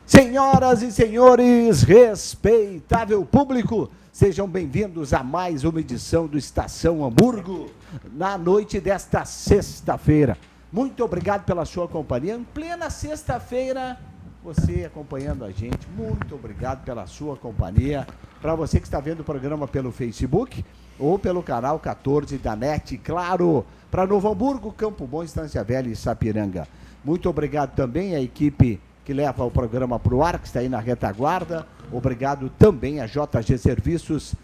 Senhoras e senhores, respeitável público, sejam bem-vindos a mais uma edição do Estação Hamburgo, na noite desta sexta-feira. Muito obrigado pela sua companhia. Em plena sexta-feira, você acompanhando a gente, muito obrigado pela sua companhia. Para você que está vendo o programa pelo Facebook ou pelo canal 14 da NET, claro, para Novo Hamburgo, Campo Bom, Estância Velha e Sapiranga. Muito obrigado também à equipe que leva o programa para o ar, que está aí na retaguarda. Obrigado também a JG Serviços,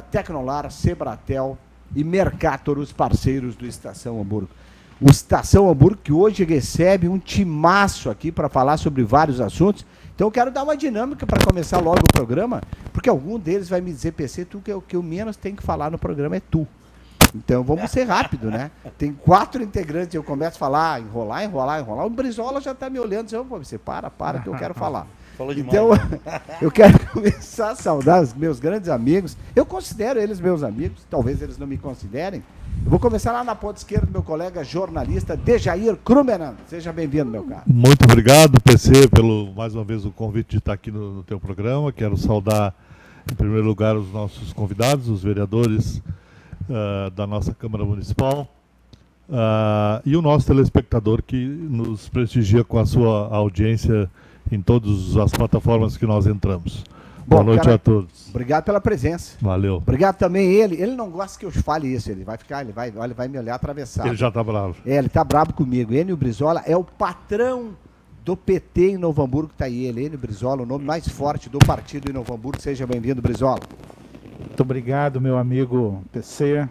Tecnolar, Sebratel e Mercator, os parceiros do Estação Hamburgo. O Estação Hamburgo que hoje recebe um timaço aqui para falar sobre vários assuntos. Então eu quero dar uma dinâmica para começar logo o programa, porque algum deles vai me dizer, PC, tu que é o que eu menos tenho que falar no programa é tu. Então vamos ser rápido, né? Tem 4 integrantes, eu começo a falar, enrolar. O Brizola já está me olhando, diz, você para que eu quero falar. Então, eu quero começar a saudar os meus grandes amigos. Eu considero eles meus amigos, talvez eles não me considerem. Eu vou começar lá na ponta esquerda, meu colega jornalista Dejair Krumenan. Seja bem-vindo, meu caro. Muito obrigado, PC, pelo mais uma vez o convite de estar aqui no teu programa. Quero saudar, em primeiro lugar, os nossos convidados, os vereadores da nossa Câmara Municipal e o nosso telespectador que nos prestigia com a sua audiência em todas as plataformas que nós entramos. Boa noite a todos. Obrigado pela presença. Valeu. Obrigado também ele não gosta que eu fale isso, ele vai me olhar atravessado. Ele já está bravo. Ele está bravo comigo. Enio Brizola é o patrão do PT em Novo Hamburgo, está aí ele, Enio Brizola, o nome mais forte do partido em Novo Hamburgo. Seja bem-vindo, Brizola. Muito obrigado, meu amigo PC.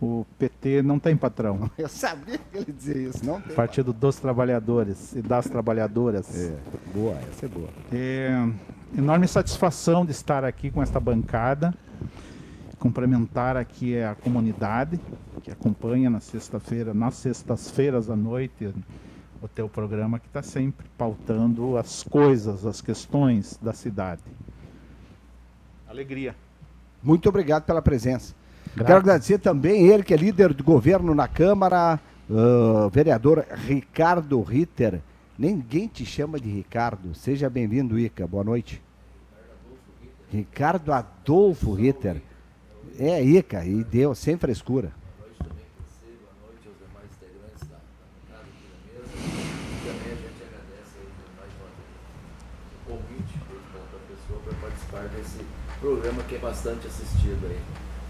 O PT não tem patrão. Eu sabia que ele dizia isso. Não tem Partido dos Trabalhadores e das Trabalhadoras. Boa, essa é boa. Enorme satisfação de estar aqui com esta bancada. Cumprimentar aqui a comunidade que acompanha nas sextas-feiras à noite, o teu programa que está sempre pautando as coisas, as questões da cidade. Alegria. Muito obrigado pela presença. Quero agradecer também ele, que é líder do governo na Câmara, vereador Ricardo Ritter. Ninguém te chama de Ricardo. Seja bem-vindo, Ica. Boa noite. Ricardo Adolfo Ritter. É, Ica, e deu, sem frescura. Boa noite também, você, boa noite aos demais integrantes da bancada aqui da mesa. E também a gente agradece aí mais uma vez o convite feito pela outra pessoa para participar desse programa que é bastante assistido aí.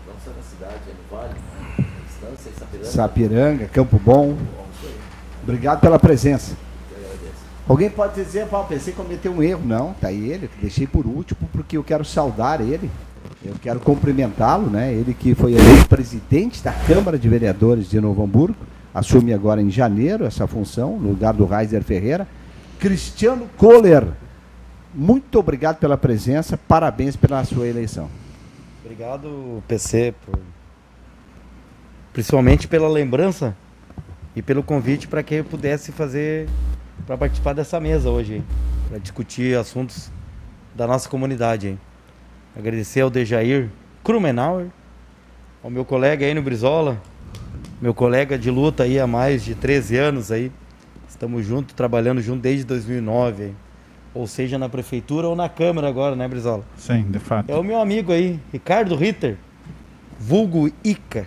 Não só na cidade, é no Vale, né? Estância em Sapiranga. Sapiranga, Campo Bom. Obrigado pela presença. Alguém pode dizer, pensei que cometeu um erro. Não, tá aí ele, deixei por último porque eu quero saudar ele. Eu quero cumprimentá-lo, né? Ele que foi eleito presidente da Câmara de Vereadores de Novo Hamburgo, assume agora em janeiro essa função, no lugar do Reiser Ferreira. Cristiano Kohler, muito obrigado pela presença, parabéns pela sua eleição. Obrigado, PC, principalmente pela lembrança e pelo convite para que eu pudesse para participar dessa mesa hoje, para discutir assuntos da nossa comunidade. Hein. Agradecer ao Dejair Krumenauer, ao meu colega Enio Brizola, meu colega de luta aí há mais de 13 anos aí. Estamos juntos, trabalhando junto desde 2009 aí. Ou seja, na prefeitura ou na Câmara agora, né, Brizola? Sim, de fato. É o meu amigo aí, Ricardo Ritter, vulgo Ica.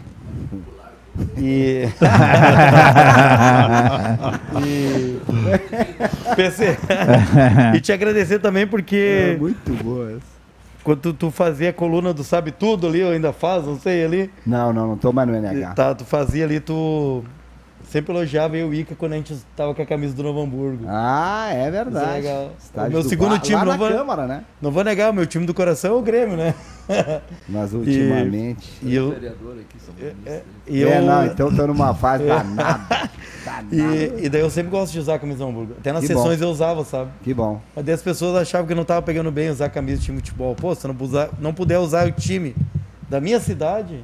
PC. E te agradecer também porque... É muito boa essa. Quando tu fazia a coluna do Sabe Tudo ali, ou ainda faz, não sei, ali. Não tô mais no NH. Tá, tu fazia ali, tu... Sempre elogiava eu e o Ica quando a gente tava com a camisa do Novo Hamburgo. Ah, é verdade. Isso é legal. Estádio O meu segundo time, lá na Câmara, né? Não vou negar, o meu time do coração é o Grêmio, né? Mas ultimamente... E eu... vereador aqui, São não, então tô numa fase danada. E daí eu sempre gosto de usar a camisa do Hamburgo. Até nas sessões eu usava, sabe? Que bom. Mas daí as pessoas achavam que eu não tava pegando bem usar a camisa de time de futebol. Pô, se eu não puder usar o time da minha cidade,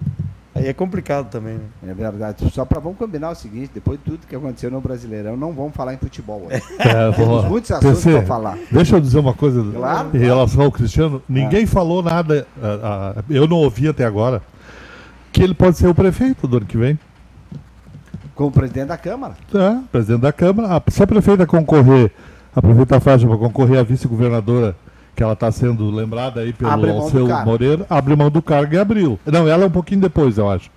Aí é complicado também, né? É verdade. Só para vamos combinar o seguinte, depois de tudo que aconteceu no Brasileirão, não vamos falar em futebol hoje. Temos muitos assuntos para falar. Deixa eu dizer uma coisa Claro. em relação ao Cristiano. Ninguém falou nada, eu não ouvi até agora, que ele pode ser o prefeito do ano que vem. Como presidente da Câmara. Presidente da Câmara. Se a prefeita concorrer, a prefeita Fátima concorrer a vice-governadora, que ela está sendo lembrada aí pelo Alceu Moreira, abre mão do cargo em abril. Não, ela é um pouquinho depois, eu acho.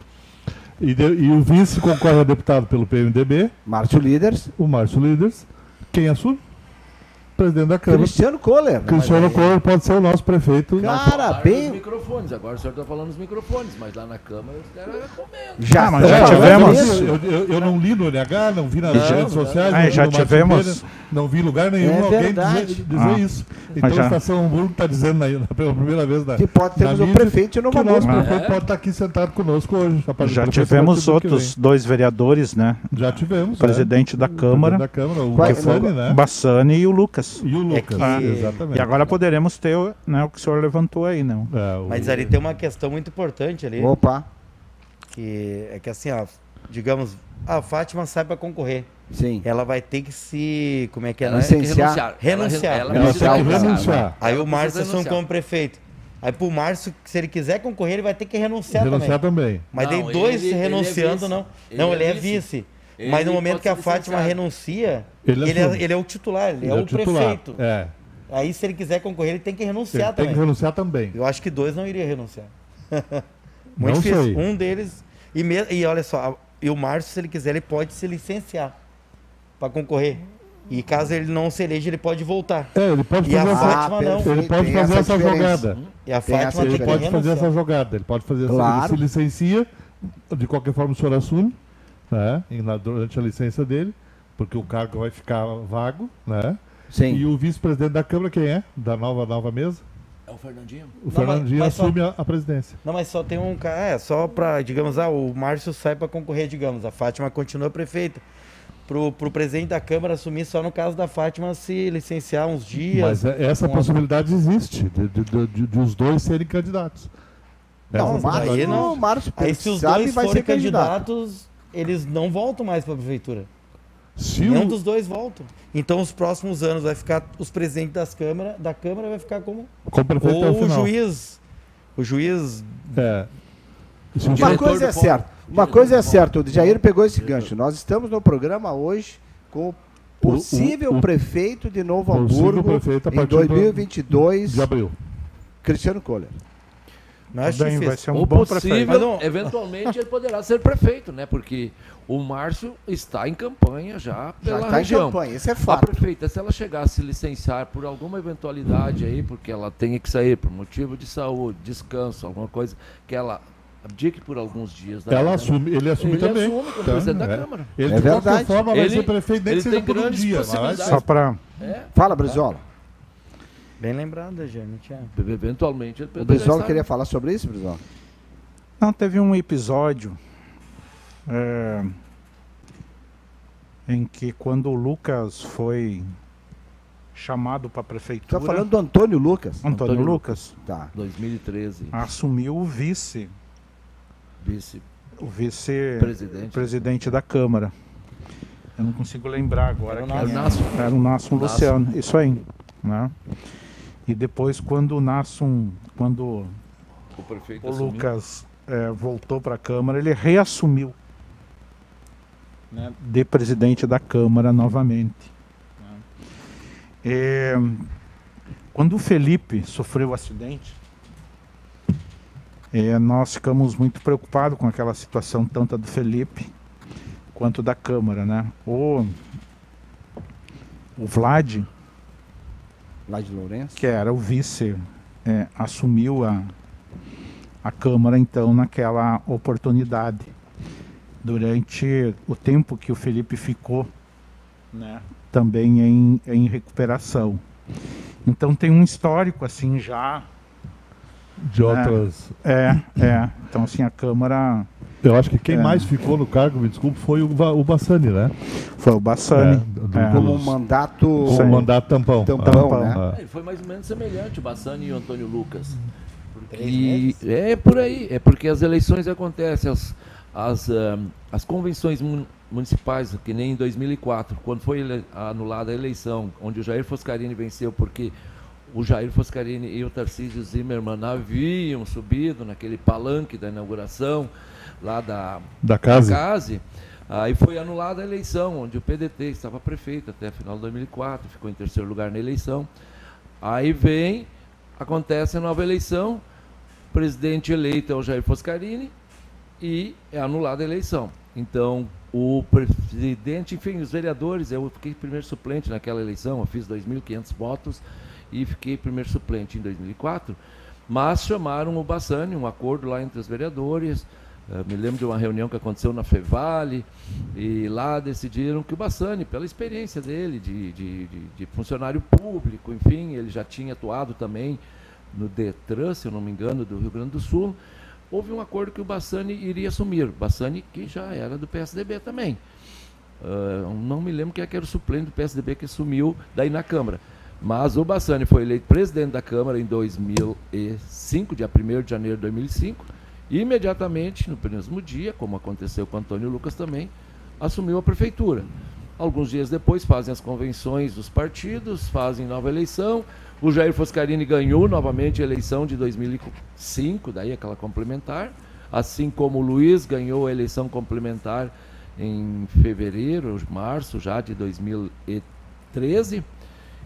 E o vice concorre a deputado pelo PMDB. Márcio Líderes. O Márcio Líderes. Quem assume? Presidente da Câmara. Cristiano Kohler. Cristiano Kohler pode ser o nosso prefeito. Cara, bem... Os microfones. Agora o senhor está falando nos microfones, mas lá na Câmara os caras comentam. Já, mas já tivemos. Eu não li no NH, não vi nas redes sociais. Não, já tivemos. Não vi em lugar nenhum alguém dizer isso. Então a Estação Hamburgo está dizendo pela primeira vez que pode termos o prefeito de Novo Hamburgo. O nosso prefeito pode estar aqui sentado conosco hoje. Já tivemos outros 2 vereadores, né? Já tivemos. O presidente da Câmara. O Bassani, né? Bassani e o Lucas. Exatamente. E agora poderemos ter, né, o que o senhor levantou aí, né? Mas ali tem uma questão muito importante ali. Opa. Que é que assim, ó, digamos, a Fátima sai para concorrer. Sim. Ela vai ter que se... Como é que é? Licenciar. Renunciar. Ela tem que renunciar. Aí o Márcio assume como prefeito. Aí pro Márcio, se ele quiser concorrer, ele vai ter que renunciar também. Mas daí dois renunciando, não. Não, ele é vice. Mas no momento que a Fátima renuncia, ele é o titular, ele é o prefeito. Aí se ele quiser concorrer, ele tem que renunciar também. Tem que renunciar também. Eu acho que 2 não iria renunciar. Muito difícil. Um deles... E olha só, e o Márcio, se ele quiser, ele pode se licenciar para concorrer. E caso ele não se eleja, ele pode voltar. Ele pode fazer a Fátima não. Ele pode fazer essa jogada. E a Fátima ele pode fazer essa jogada. Ele pode fazer ele se licencia, de qualquer forma o senhor assume, né? Durante a licença dele, porque o cargo vai ficar vago, né? Sim. E o vice-presidente da Câmara, quem é? Da nova mesa? É o Fernandinho. O Fernandinho assume a presidência. Não, mas só tem um cara. Só para, digamos, o Márcio sai para concorrer, digamos. A Fátima continua prefeita. Pro presidente da Câmara assumir só no caso da Fátima se licenciar uns dias. Mas essa possibilidade existe, de os dois serem candidatos. Não, o Márcio aí se os dois forem candidatos, eles não voltam mais para a prefeitura. Nenhum dos dois voltam. Então, os próximos anos vai ficar os presidentes da Câmara vai ficar como prefeito até o final. O juiz. Uma coisa é certa, o Jair pegou esse gancho. Nós estamos no programa hoje com o possível prefeito de Novo Hamburgo em 2022, de abril. Cristiano Kohler. Vai ser um bom prefeito. Eventualmente ele poderá ser prefeito, né? Porque o Márcio está em campanha já pela região. Isso é fato. A prefeita, se ela chegar a se licenciar por alguma eventualidade aí, porque ela tenha que sair por motivo de saúde, descanso, alguma coisa, que ela abdique por alguns dias. Ele assume também. Ele assume como presidente da Câmara. Ele, de qualquer forma, vai ser prefeito, nem que seja por um dia. Só para... Fala, Brizola. Bem lembrado, gente. Eventualmente ele o Brizola queria falar sobre isso, Brizola? Não, teve um episódio em que quando o Lucas foi chamado para a prefeitura... Está falando do Antônio Lucas. Antônio Lucas. Tá. 2013. Assumiu o vice-presidente da Câmara. Eu não consigo lembrar agora. Era o Nasson Luciano. Isso aí. Né? E depois, quando o Lucas voltou para a Câmara, ele reassumiu, né, de presidente da Câmara novamente. Quando o Felipe sofreu o acidente, nós ficamos muito preocupados com aquela situação, tanto do Felipe quanto da Câmara, né? O Vlad Lourenço, que era o vice, assumiu a Câmara, então, naquela oportunidade, durante o tempo que o Felipe ficou, né, também em recuperação. Então tem um histórico, assim, já... De outras... Então, assim, a Câmara... Eu acho que quem mais ficou no cargo, me desculpe, foi o Bassani, né? Foi o Bassani. Como um mandato... Um mandato tampão. Né? Foi mais ou menos semelhante, o Bassani e o Antônio Lucas. 3 meses? É por aí, é porque as eleições acontecem, as convenções municipais, que nem em 2004, quando foi anulada a eleição, onde o Jair Foscarini venceu, porque o Jair Foscarini e o Tarcísio Zimmermann haviam subido naquele palanque da inauguração lá da CASE. Aí foi anulada a eleição, onde o PDT estava prefeito até a final de 2004, ficou em terceiro lugar na eleição. Aí acontece a nova eleição, o presidente eleito é o Jair Foscarini e é anulada a eleição. Então, o presidente, enfim, os vereadores, eu fiquei primeiro suplente naquela eleição, eu fiz 2.500 votos e fiquei primeiro suplente em 2004, mas chamaram o Bassani, um acordo lá entre os vereadores. Me lembro de uma reunião que aconteceu na Fevale, e lá decidiram que o Bassani, pela experiência dele de funcionário público, enfim, ele já tinha atuado também no Detran, se eu não me engano, do Rio Grande do Sul, houve um acordo que o Bassani iria assumir. Bassani, que já era do PSDB também. Não me lembro quem é que era o suplente do PSDB que assumiu daí na Câmara. Mas o Bassani foi eleito presidente da Câmara em 2005, dia 1º de janeiro de 2005, e imediatamente, no mesmo dia, como aconteceu com Antônio Lucas também, assumiu a prefeitura. Alguns dias depois fazem as convenções dos partidos, fazem nova eleição. O Jair Foscarini ganhou novamente a eleição de 2005, daí aquela complementar, assim como o Luiz ganhou a eleição complementar em fevereiro, março já de 2013,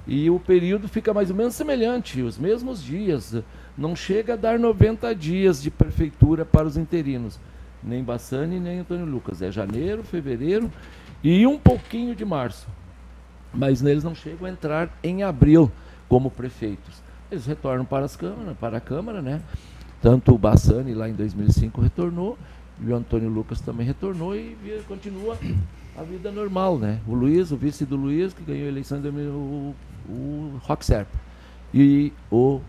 e o período fica mais ou menos semelhante, os mesmos dias. Não chega a dar 90 dias de prefeitura para os interinos, nem Bassani nem Antônio Lucas. É janeiro, fevereiro e um pouquinho de março. Mas neles não chegam a entrar em abril como prefeitos. Eles retornam para a Câmara, né? Tanto o Bassani lá em 2005 retornou, e o Antônio Lucas também retornou, e continua a vida normal, né? O Luiz, o vice do Luiz, que ganhou a eleição, o Roque Serpa. E o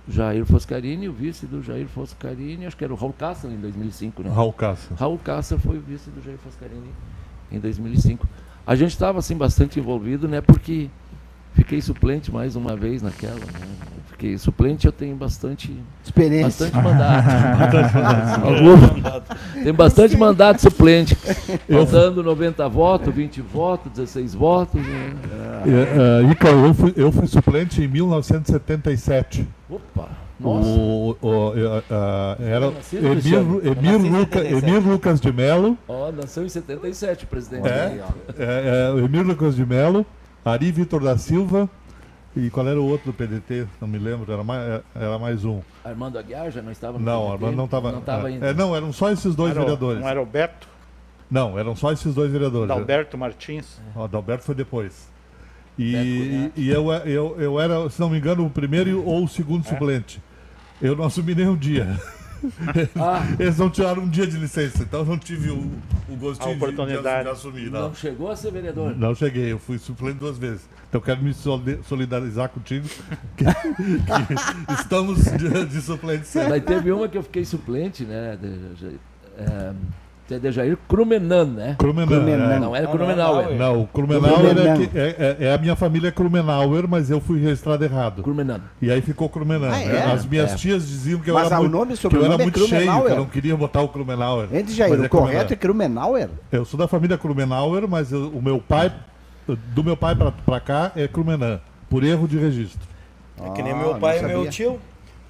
Jair Foscarini, o vice do Jair Foscarini, acho que era o Raul Castro em 2005, né? Raul Castro. Raul Castro foi o vice do Jair Foscarini em 2005. A gente estava assim bastante envolvido, né? Porque fiquei suplente mais uma vez naquela, né? Fiquei suplente, eu tenho bastante experiência. Bastante mandato. Tem bastante mandato suplente. Faltando 90 votos, 20 votos, 16 votos. Né? Eu fui suplente em 1977. Opa! Nossa! Era Emir Lucas de Mello. Nasceu em 77 o presidente. Emir Lucas de Mello, Ari Vitor da Silva. E qual era o outro do PDT? Não me lembro, era mais um. Armando Aguiar já não estava no Não, PDT? Armando não estava. Não estava ainda. Não, eram só esses dois vereadores. Não era o Beto? Não, eram só esses dois vereadores. Adalberto Martins? O Adalberto foi depois. E eu era, se não me engano, o primeiro ou o segundo suplente. Eu não assumi nem um dia. Eles não tiraram um dia de licença, então eu não tive o gostinho de assumir. Não chegou a ser vereador? Não cheguei, eu fui suplente 2 vezes. Então eu quero me solidarizar contigo, que estamos de suplente sempre. Daí teve uma que eu fiquei suplente, né? De Jair Krumenan, né? Krumenan. Não era Krumenauer. Não, o Krumenauer é a minha família é Krumenauer, mas eu fui registrado errado. Krumenan. E aí ficou Krumenan. As minhas tias diziam que eu era muito cheio, que eu não queria botar o Krumenauer. Entre Jair, o correto é Krumenauer? Eu sou da família Krumenauer, mas o meu pai, do meu pai pra cá, é Krumenan, por erro de registro. É que nem meu pai e meu tio.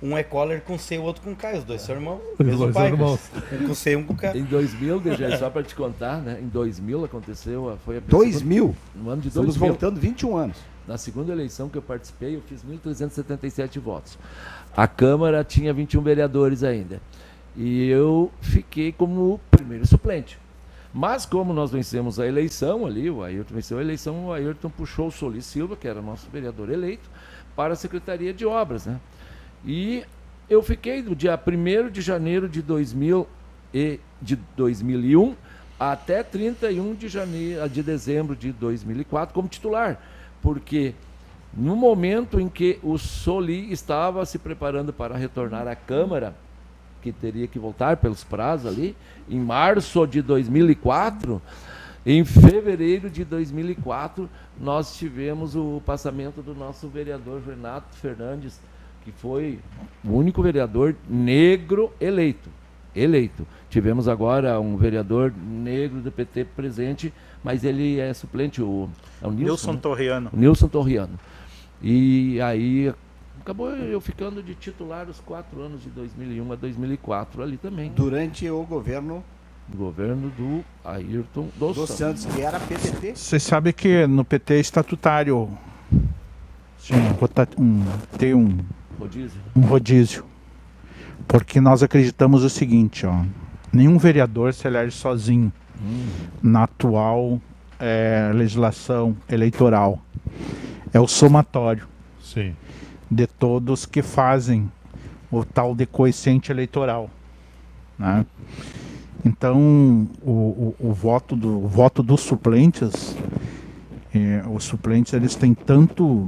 Um é Coller com C e o outro com K. Os dois são irmãos. Mesmo pai. Um com C e um com K. Em 2000, só para te contar, né? Em 2000 aconteceu, foi a 2000? No ano de 2000. Estamos voltando 21 anos. Na segunda eleição que eu participei, eu fiz 1.377 votos. A Câmara tinha 21 vereadores ainda. E eu fiquei como primeiro suplente. Mas como nós vencemos a eleição ali, o Ayrton venceu a eleição, o Ayrton puxou o Solis Silva, que era nosso vereador eleito, para a Secretaria de Obras, né? E eu fiquei do dia 1º de janeiro de 2001 até 31 de dezembro de 2004 como titular, porque no momento em que o Soli estava se preparando para retornar à Câmara, que teria que voltar pelos prazos ali, em março de 2004, em fevereiro de 2004, nós tivemos o passamento do nosso vereador Renato Fernandes que foi o único vereador negro eleito. Tivemos agora um vereador negro do PT presente, mas ele é suplente, é o Nilson, né? Torriano. O Nilson Torriano. E aí acabou eu ficando de titular os 4 anos de 2001 a 2004 ali também. Durante o governo do Ayrton dos Santos, que era PDT. Você sabe que no PT estatutário tem um rodízio. Porque nós acreditamos o seguinte, ó, nenhum vereador se elege sozinho na atual legislação eleitoral. É o somatório Sim. de todos que fazem o tal de coeficiente eleitoral, né? Então, o voto dos suplentes, os suplentes eles têm tanto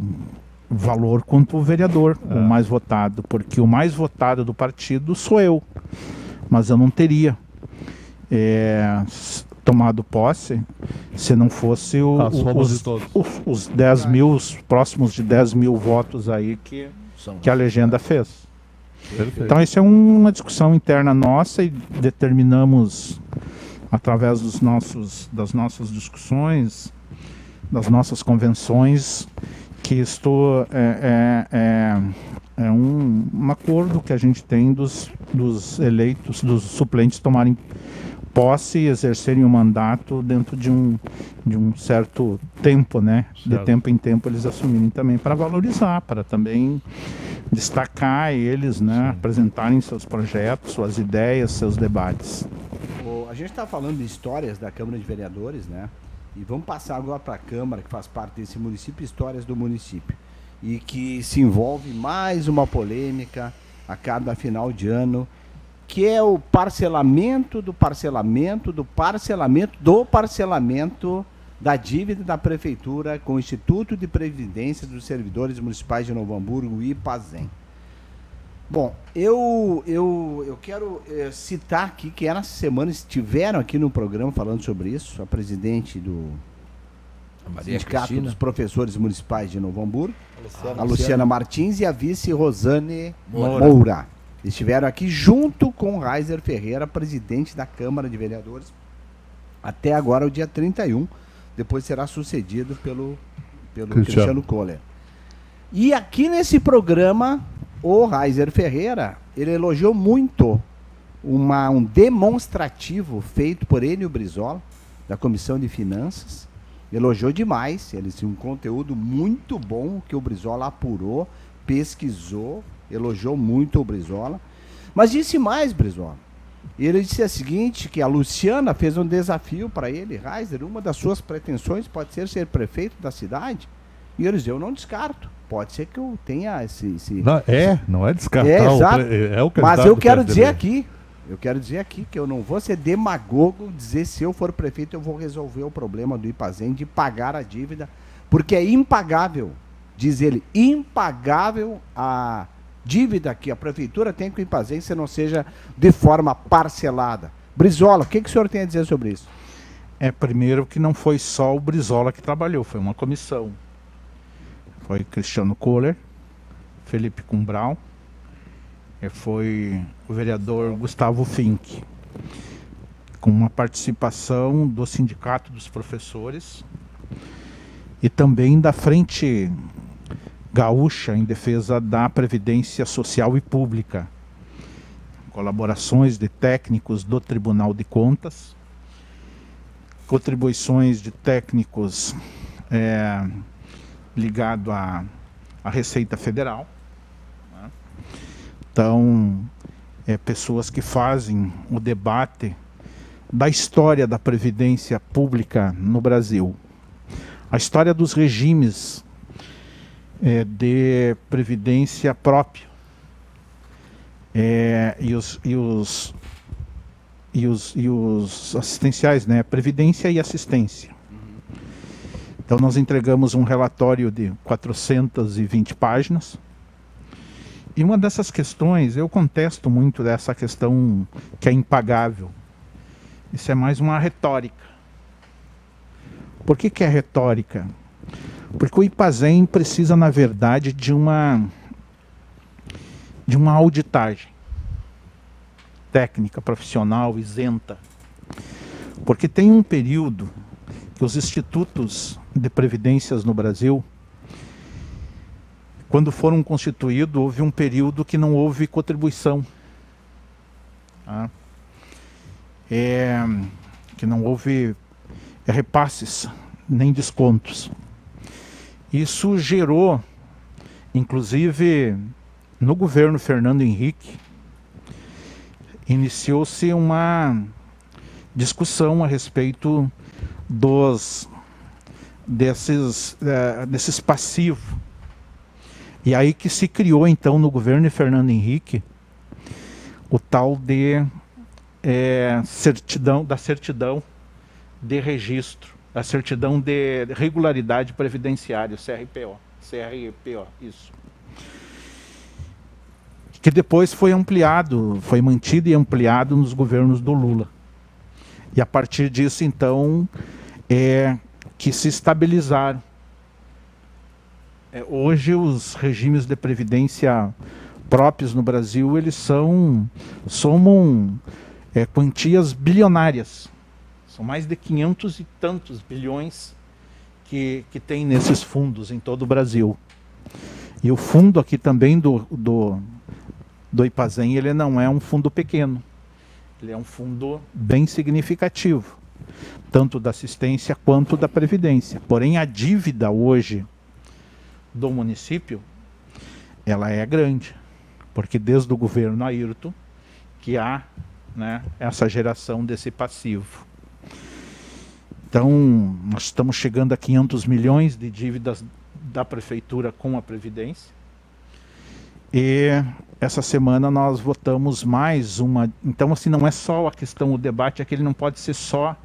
valor quanto o vereador, o mais votado, porque o mais votado do partido sou eu, mas eu não teria tomado posse se não fosse os 10 mil, os próximos de 10 mil votos aí que a legenda fez. Perfeito. Então isso é uma discussão interna nossa e determinamos através das nossas discussões, das nossas convenções, que isto é um acordo que a gente tem dos eleitos, dos suplentes tomarem posse e exercerem o mandato dentro de um certo tempo, né? Certo. De tempo em tempo eles assumirem também para valorizar, para também destacar eles, né? Apresentarem seus projetos, suas ideias, seus debates. A gente está falando de histórias da Câmara de Vereadores, né? E vamos passar agora para a Câmara, que faz parte desse município, histórias do município. E que se envolve mais uma polêmica a cada final de ano, que é o parcelamento da dívida da Prefeitura com o Instituto de Previdência dos Servidores Municipais de Novo Hamburgo, IPAZEM. Bom, eu quero citar aqui que essa semana estiveram aqui no programa falando sobre isso, a presidente do Sindicato dos Professores Municipais de Novo Hamburgo, a Luciana Martins, e a vice Rosane Moura. Estiveram aqui junto com o Reiser Ferreira, presidente da Câmara de Vereadores, até agora o dia 31, depois será sucedido pelo Cristiano Kohler. E aqui nesse programa, o Reiser Ferreira, ele elogiou muito um demonstrativo feito por ele e o Brizola, da Comissão de Finanças. Elogiou demais, ele tinha um conteúdo muito bom que o Brizola apurou, pesquisou, elogiou muito o Brizola. Mas disse mais, Brizola. Ele disse o seguinte, que a Luciana fez um desafio para ele, Reiser, uma das suas pretensões pode ser prefeito da cidade. E ele disse, eu não descarto. Pode ser que eu tenha esse... Não é descartar. Exato. O mas eu quero dizer aqui que eu não vou ser demagogo, dizer se eu for prefeito eu vou resolver o problema do IPAZEM de pagar a dívida, porque é impagável, diz ele, impagável a dívida que a Prefeitura tem com o IPAZEM se não seja de forma parcelada. Brizola, o que o senhor tem a dizer sobre isso? Primeiro que não foi só o Brizola que trabalhou, foi uma comissão. Foi Cristiano Kohler, Felipe Cumbral, foi o vereador Gustavo Fink, com uma participação do Sindicato dos Professores e também da Frente Gaúcha em defesa da Previdência Social e Pública, colaborações de técnicos do Tribunal de Contas, contribuições de técnicos ligado à Receita Federal, né? Então, pessoas que fazem o debate da história da Previdência Pública no Brasil, a história dos regimes de previdência própria e os assistenciais, né? Previdência e assistência. Então nós entregamos um relatório de 420 páginas. E uma dessas questões, eu contesto muito dessa questão que é impagável. Isso é mais uma retórica. Por que é retórica? Porque o IPAZEM precisa, na verdade, de uma de uma auditagem técnica, profissional, isenta. Porque tem um período que os institutos de previdências no Brasil, quando foram constituídos, houve um período que não houve contribuição. Tá? Que não houve repasses, nem descontos. Isso gerou, inclusive, no governo Fernando Henrique, iniciou-se uma discussão a respeito desses passivos. E aí que se criou, então, no governo de Fernando Henrique, o tal de certidão de registro, a certidão de regularidade previdenciária, CRPO, isso. Que depois foi ampliado, foi mantido e ampliado nos governos do Lula. E a partir disso, então, que se estabilizaram. Hoje, os regimes de previdência próprios no Brasil, eles somam quantias bilionárias. São mais de 500 e tantos bilhões que tem nesses fundos em todo o Brasil. E o fundo aqui também do IPAZEM, ele não é um fundo pequeno. Ele é um fundo bem significativo, tanto da assistência quanto da previdência. Porém, a dívida hoje do município, ela é grande, porque desde o governo Ayrton que há, né, essa geração desse passivo. Então, nós estamos chegando a 500 milhões de dívidas da prefeitura com a previdência. E essa semana nós votamos mais uma. Então, assim, não é só a questão, o debate é que ele não pode ser só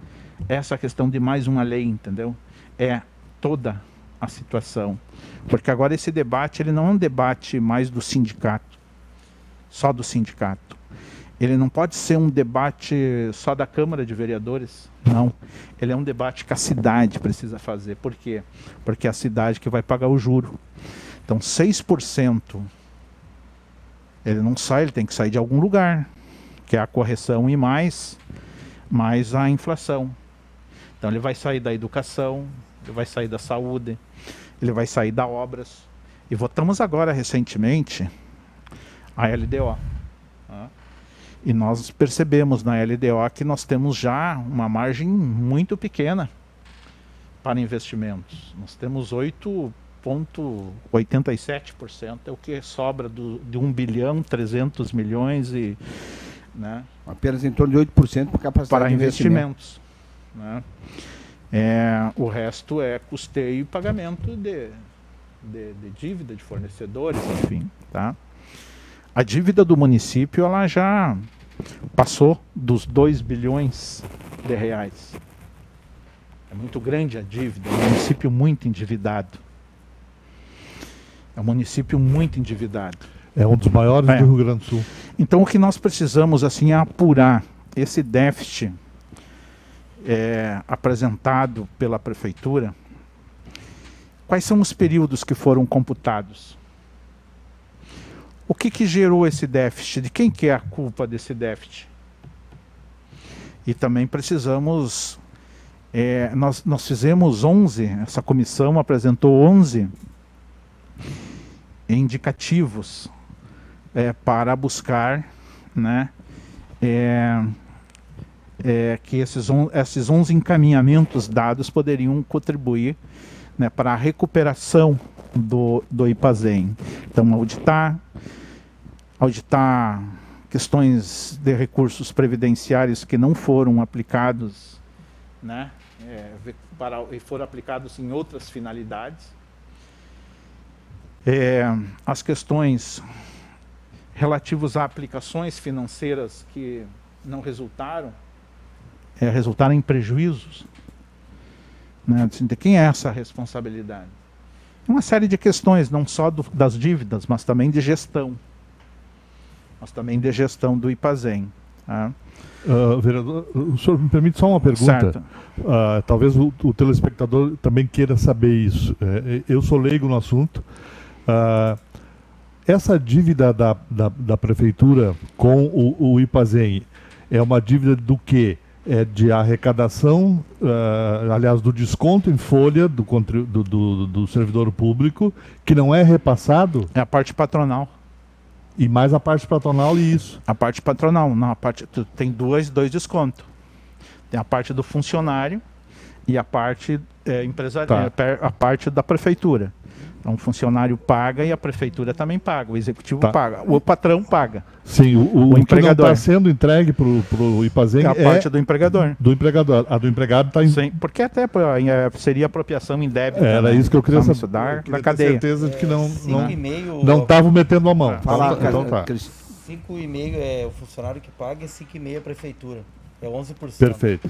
essa questão de mais uma lei, entendeu? É toda a situação. Porque agora esse debate, ele não é um debate mais do sindicato, só do sindicato. Ele não pode ser um debate só da Câmara de Vereadores, não. Ele é um debate que a cidade precisa fazer. Por quê? Porque é a cidade que vai pagar o juro. Então, 6%, ele não sai, ele tem que sair de algum lugar, que é a correção e mais a inflação. Então, ele vai sair da educação, ele vai sair da saúde, ele vai sair da obras. E votamos agora, recentemente, a LDO. E nós percebemos na LDO que nós temos já uma margem muito pequena para investimentos. Nós temos 8,87%, é o que sobra de 1 bilhão, 300 milhões e... Né, apenas em torno de 8% por capacidade para de investimentos. Né? O resto é custeio e pagamento de dívida de fornecedores, enfim. Tá? A dívida do município, ela já passou dos 2 bilhões de reais. É muito grande a dívida, é um município muito endividado. É um município muito endividado. É um dos maiores do Rio Grande do Sul. Então, o que nós precisamos, assim, é apurar esse déficit apresentado pela prefeitura. Quais são os períodos que foram computados? O que gerou esse déficit? De quem que é a culpa desse déficit? E também precisamos... nós fizemos 11, essa comissão apresentou 11 indicativos para buscar, né, que esses 11 encaminhamentos dados poderiam contribuir, né, para a recuperação do IPAZEM. Então, auditar questões de recursos previdenciários que não foram aplicados, né, e foram aplicados em outras finalidades. As questões relativas a aplicações financeiras que não resultaram em prejuízos. Né? De quem é essa responsabilidade? Uma série de questões, não só das dívidas, mas também de gestão. Do IPAZEM. Tá? Vereador, o senhor me permite só uma pergunta? Talvez o telespectador também queira saber isso. Eu sou leigo no assunto. essa dívida da prefeitura com o IPAZEM é uma dívida do quê? É de arrecadação, aliás, do desconto em folha do servidor público, que não é repassado? É a parte patronal. E mais a parte patronal e isso? A parte patronal, não, tem dois descontos. Tem a parte do funcionário e a parte empresarial, a parte da prefeitura. Então o funcionário paga e a prefeitura também paga, o executivo paga, o patrão paga. Sim, o empregador está sendo entregue para o IPAZEM é a parte do empregador. Do empregador. A do empregado está em... Sim, porque até seria apropriação indébita. Era isso que eu queria saber. Da cadeia. Certeza de que não não estava metendo a mão. Então tá. 5,5 é o funcionário que paga e 5,5 a prefeitura. É 11%. Perfeito.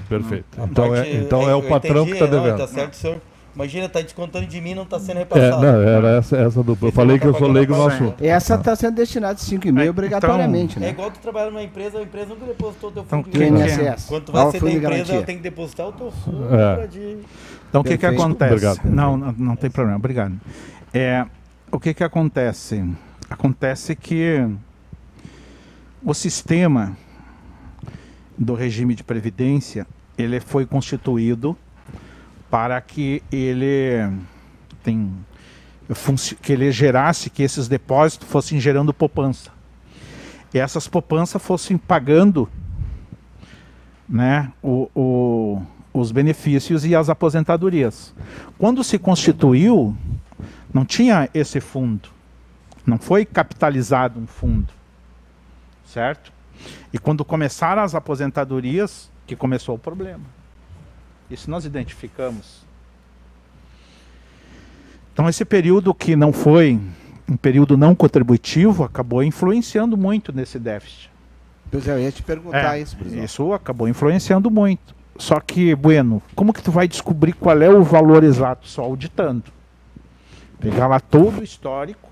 Então é o patrão que está devendo. Tá certo, senhor. Imagina, está descontando de mim e não está sendo repassado. Era essa do... Eu falei que eu sou leigo no assunto. Essa está sendo destinada de 5,5 obrigatoriamente, então, né? É igual tu trabalha numa empresa, a empresa nunca depositou o teu fundo de INSS. Quando tu vai ser da empresa, ela tem que depositar o teu fundo. Então o que acontece? Obrigado. Não tem problema, obrigado. O que acontece? Acontece que o sistema do regime de previdência, ele foi constituído para que ele gerasse, que esses depósitos fossem gerando poupança. E essas poupanças fossem pagando, né, os benefícios e as aposentadorias. Quando se constituiu, não tinha esse fundo. Não foi capitalizado um fundo. Certo? E quando começaram as aposentadorias, que começou o problema. Isso nós identificamos. Então esse período que não foi um período não contributivo acabou influenciando muito nesse déficit. Pois é, eu ia te perguntar isso, presidente. Isso acabou influenciando muito. Só que, Bueno, como que tu vai descobrir qual é o valor exato? Só auditando. Pegar lá todo o histórico.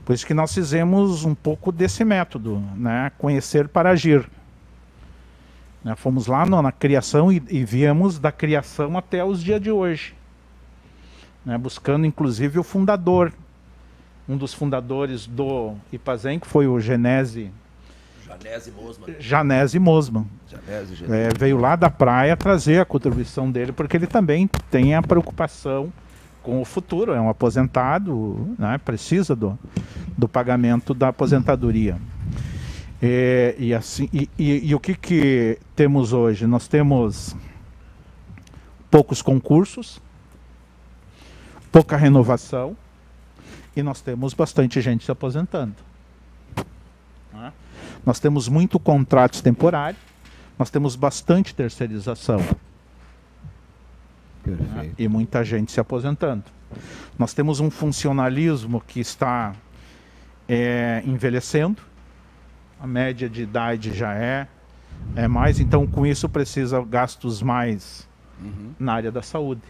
Por isso que nós fizemos um pouco desse método, né? Conhecer para agir. Fomos lá na criação e viemos da criação até os dias de hoje. Buscando inclusive o fundador. Um dos fundadores do IPAZEM, que foi o Janese Mosman. Veio lá da praia trazer a contribuição dele, porque ele também tem a preocupação com o futuro. É um aposentado, né? Precisa do pagamento da aposentadoria. E o que temos hoje? Nós temos poucos concursos, pouca renovação e nós temos bastante gente se aposentando. Nós temos muito contratos temporários, nós temos bastante terceirização. E muita gente se aposentando. Nós temos um funcionalismo que está envelhecendo. A média de idade já é mais, então com isso precisa gastos mais na área da saúde.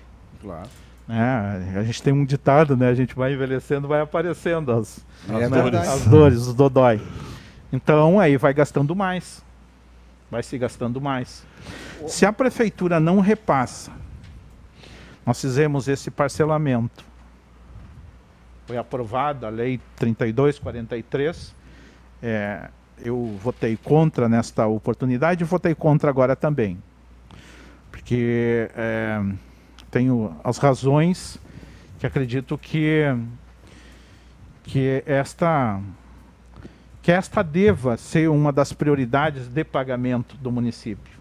Claro. A gente tem um ditado, né? A gente vai envelhecendo, vai aparecendo as dores, os dodói. Então aí vai gastando mais. Vai se gastando mais. Se a prefeitura não repassa, nós fizemos esse parcelamento. Foi aprovada a lei 3243. Eu votei contra nesta oportunidade e votei contra agora também. Porque tenho as razões que acredito que esta deva ser uma das prioridades de pagamento do município.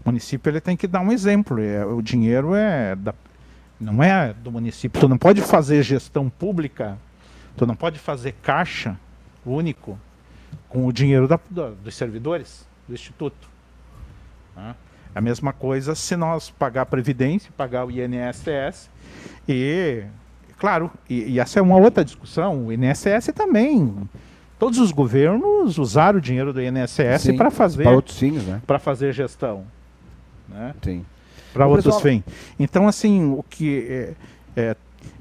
O município ele tem que dar um exemplo. O dinheiro não é do município. Tu não pode fazer gestão pública, tu não pode fazer caixa único com o dinheiro dos servidores do Instituto. A mesma coisa se nós pagar a Previdência, pagar o INSS e, claro, e essa é uma outra discussão, o INSS também. Todos os governos usaram o dinheiro do INSS para fazer, outros fins, né? Para fazer gestão. Né? Sim. Para outros fins. Então, assim, o que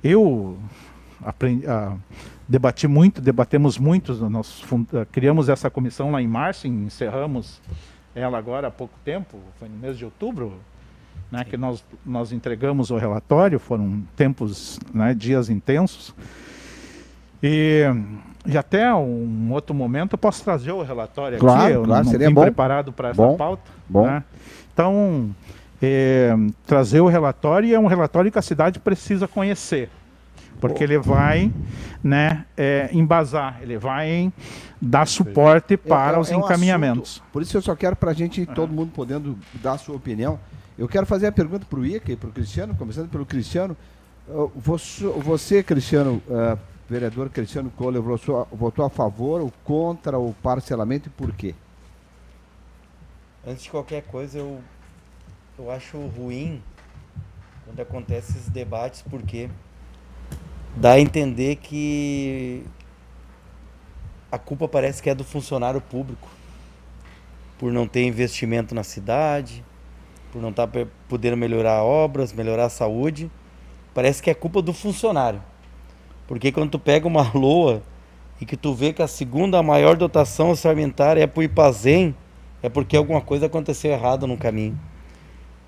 eu aprendi... debatemos muito, nós criamos essa comissão lá em março, encerramos ela agora há pouco tempo, foi no mês de outubro, né, que nós entregamos o relatório, foram tempos, né, dias intensos, E até um outro momento eu posso trazer o relatório aqui. Claro, Eu claro, não seria vim bom. preparado para essa Bom, pauta. bom. Né? Então, trazer o relatório é um relatório que a cidade precisa conhecer. Porque ele vai, né, embasar, ele vai dar suporte para os um encaminhamentos. assunto, por isso eu só quero, para a gente, todo mundo podendo dar a sua opinião, eu quero fazer a pergunta para o Ica e para o Cristiano, começando pelo Cristiano. Você, Cristiano, vereador Cristiano Kohler, votou a favor ou contra o parcelamento e por quê? Antes de qualquer coisa, eu acho ruim quando acontecem esses debates, porque dá a entender que a culpa parece que é do funcionário público, por não ter investimento na cidade, por não estar podendo melhorar obras, melhorar a saúde. Parece que é culpa do funcionário. Porque quando tu pega uma LOA e que tu vê que a segunda maior dotação orçamentária é para o Ipazem, é porque alguma coisa aconteceu errado no caminho.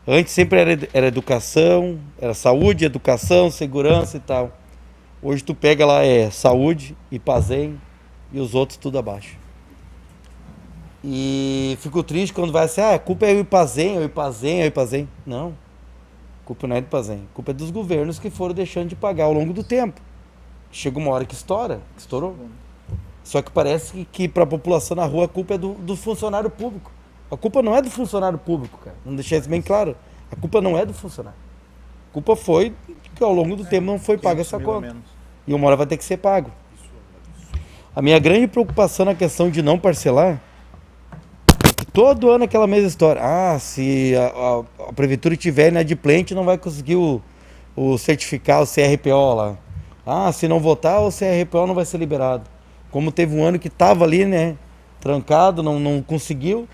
Antes sempre era educação, era saúde, educação, segurança e tal. Hoje tu pega lá, saúde, Ipazem e os outros tudo abaixo. E fico triste quando vai assim, a culpa é o Ipazem, é o Ipazem, é o Ipazem. Não, a culpa não é do Ipazem, a culpa é dos governos que foram deixando de pagar ao longo do tempo. Chega uma hora que estourou. Só que parece que para a população na rua a culpa é do funcionário público. A culpa não é do funcionário público, cara. Não deixei isso bem claro. A culpa não é do funcionário. A culpa foi que ao longo do tempo não foi paga essa conta. E uma hora vai ter que ser pago. A minha grande preocupação na questão de não parcelar é que todo ano é aquela mesma história. Se a prefeitura tiver inadimplente, não vai conseguir o certificado, o CRPO lá. Se não votar, o CRPO não vai ser liberado. Como teve um ano que estava ali, né, trancado, não conseguiu.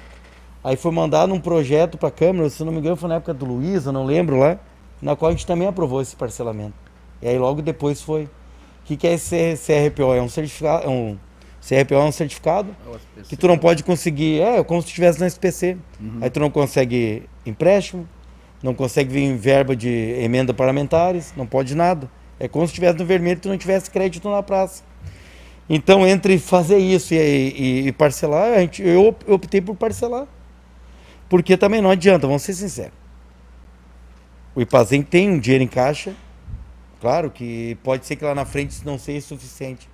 Aí foi mandado um projeto para a Câmara, se não me engano foi na época do Luiz, eu não lembro lá, na qual a gente também aprovou esse parcelamento. E aí logo depois foi. O que é esse CRPO? É um certificado, CRPO é um certificado que tu não pode conseguir, como se tu estivesse na SPC. Aí tu não consegue empréstimo, não consegue vir em verba de emenda parlamentares, não pode nada. É como se estivesse no vermelho e tu não tivesse crédito na praça. Então, entre fazer isso e parcelar, eu optei por parcelar. Porque também não adianta, vamos ser sinceros. O Ipazem tem um dinheiro em caixa. Claro que pode ser que lá na frente isso não seja suficiente.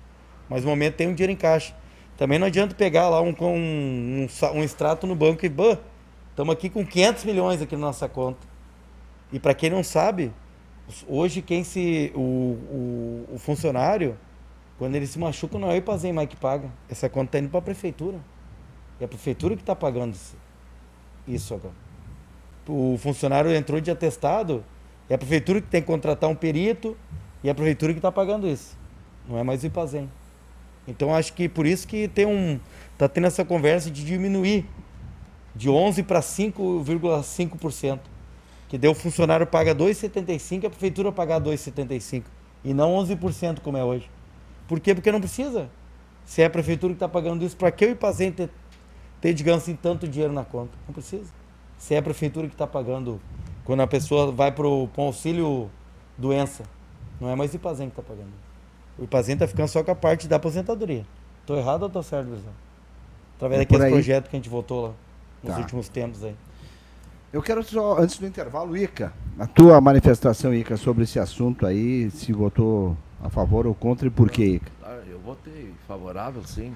Mas no momento tem um dinheiro em caixa. Também não adianta pegar lá um extrato no banco e estamos aqui com 500 milhões aqui na nossa conta. E para quem não sabe, hoje o funcionário, quando ele se machuca, não é o Ipazem mais que paga. Essa conta está indo para a prefeitura. É a prefeitura que está pagando isso agora. O funcionário entrou de atestado, é a prefeitura que tem que contratar um perito e é a prefeitura que está pagando isso. Não é mais o Ipazem. Então acho que por isso que está tendo essa conversa de diminuir de 11% para 5,5%. Que daí o funcionário paga 2,75% e a prefeitura pagar 2,75%. E não 11% como é hoje. Por quê? Porque não precisa. Se é a prefeitura que está pagando isso, para que o Ipazem ter, digamos assim, tanto dinheiro na conta? Não precisa. Se é a prefeitura que está pagando, quando a pessoa vai para o auxílio doença, não é mais o Ipazem que está pagando. O Ipazem está ficando só com a parte da aposentadoria. Estou errado ou estou certo, Luizão? Através daquele projeto que a gente votou lá nos últimos tempos aí. Eu quero só, antes do intervalo, Ica, a tua manifestação, Ica, sobre esse assunto aí, se votou a favor ou contra e por quê, Ica? Eu votei favorável, sim.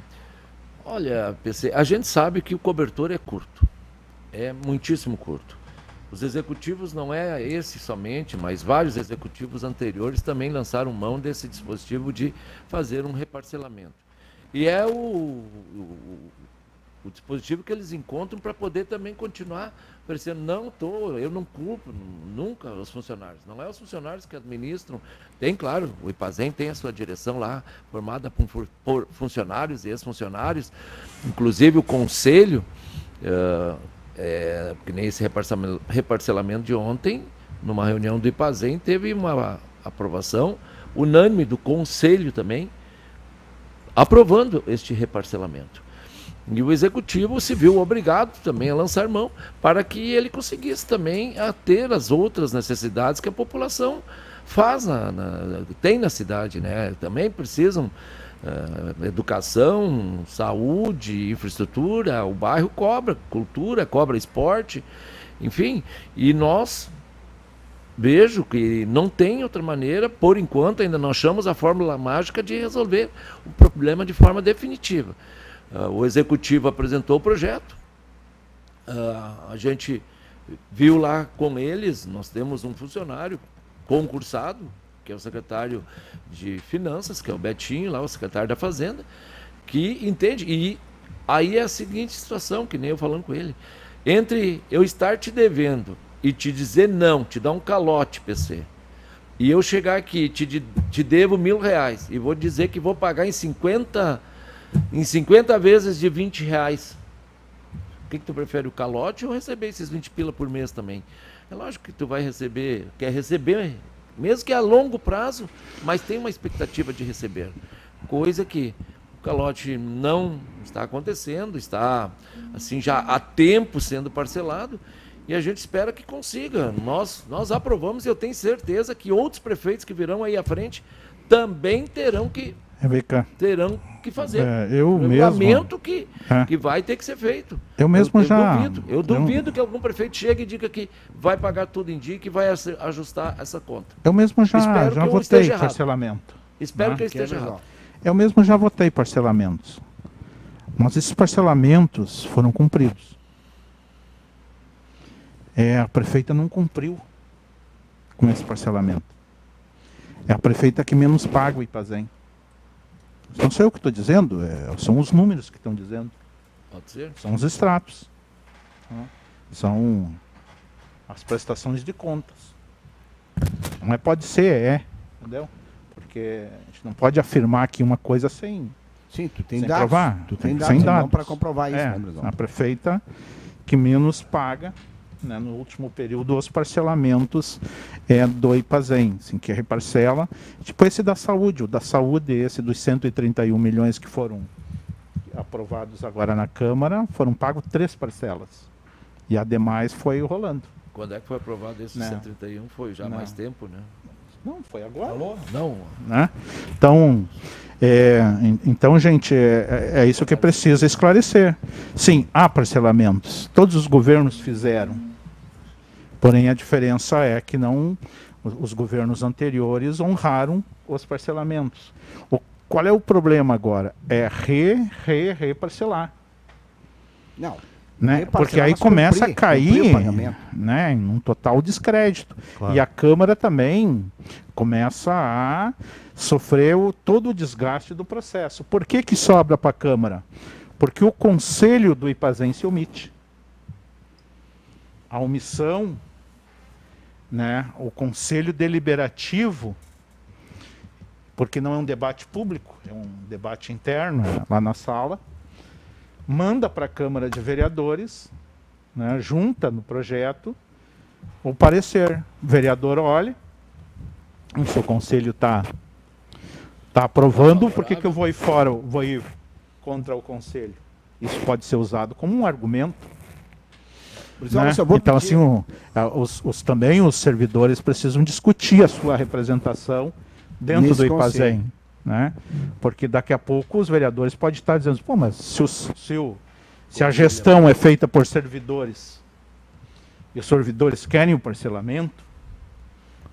Olha, PC, a gente sabe que o cobertor é curto, é muitíssimo curto. Os executivos, não é esse somente, mas vários executivos anteriores também lançaram mão desse dispositivo de fazer um reparcelamento. E é o dispositivo que eles encontram para poder também continuar oferecendo. Eu não culpo nunca os funcionários. Não é os funcionários que administram. Tem, claro, o Ipazem tem a sua direção lá, formada por funcionários e ex-funcionários. Inclusive o conselho, que nem esse reparcelamento de ontem, numa reunião do Ipazem, teve uma aprovação unânime do conselho também, aprovando este reparcelamento. E o executivo se viu obrigado também a lançar mão para que ele conseguisse também a ter as outras necessidades que a população faz tem na cidade, né? Também precisam educação, saúde, infraestrutura, o bairro cobra cultura, cobra esporte, enfim, e nós vejo que não tem outra maneira, por enquanto ainda não achamos a fórmula mágica de resolver o problema de forma definitiva. O executivo apresentou o projeto, a gente viu lá com eles, nós temos um funcionário concursado, que é o secretário de Finanças, que é o Betinho, lá o secretário da Fazenda, que entende. E aí é a seguinte situação, que nem eu falando com ele, entre eu estar te devendo e te dizer não, te dar um calote, PC, e eu chegar aqui, te devo R$1.000 e vou dizer que vou pagar em 50 vezes de R$20. O que tu prefere, o calote ou receber esses 20 pila por mês também? É lógico que tu vai receber, quer receber, mesmo que a longo prazo, mas tem uma expectativa de receber. Coisa que o calote não está acontecendo, está assim já há tempo sendo parcelado, e a gente espera que consiga. Nós aprovamos, e eu tenho certeza que outros prefeitos que virão aí à frente também terão que fazer. Eu regulamento que vai ter que ser feito. Eu mesmo eu duvido que algum prefeito chegue e diga que vai pagar tudo em dia e que vai ajustar essa conta. Eu mesmo já votei parcelamento. Espero que eu esteja errado. Eu mesmo já votei parcelamentos. Mas esses parcelamentos foram cumpridos. A prefeita não cumpriu com esse parcelamento. É a prefeita que menos paga o IPAZEM. Não sou eu que estou dizendo, são os números que estão dizendo. Pode ser. São os extratos. São as prestações de contas. Não pode ser, entendeu? Porque a gente não pode afirmar aqui uma coisa sem tu tem sem dados. provar. Tu tem dados, não para comprovar isso, né, Brisão? A prefeita que menos paga, né, no último período, os parcelamentos do IPAZEM, assim, que reparcela. Tipo esse da saúde, o da saúde, esse dos 131 milhões que foram aprovados agora na Câmara, foram pagos 3 parcelas. E a demais foi rolando. Quando é que foi aprovado esse 131? Foi já há mais tempo, né? Não, foi agora. Não. Né? Então, gente, é isso que precisa esclarecer. Sim, há parcelamentos. Todos os governos fizeram. Porém, a diferença é que os governos anteriores honraram os parcelamentos. Qual é o problema agora? É reparcelar. Não. Né? Porque aí começa a cair, né, num total descrédito. Claro. E a Câmara também começa a sofrer todo o desgaste do processo. Por que sobra para a Câmara? Porque o Conselho do IPAZEM se omite. A omissão, né, o Conselho Deliberativo, porque não é um debate público, é um debate interno lá na sala, manda para a Câmara de Vereadores, né, junta no projeto o parecer. O vereador olha, o seu conselho está aprovando, por que eu vou ir fora, vou ir contra o conselho? Isso pode ser usado como um argumento. Né? Então, assim, também os servidores precisam discutir a sua representação dentro do IPAZEM. Né? Porque daqui a pouco os vereadores podem estar dizendo, pô, mas se a gestão é feita por servidores e os servidores querem o parcelamento,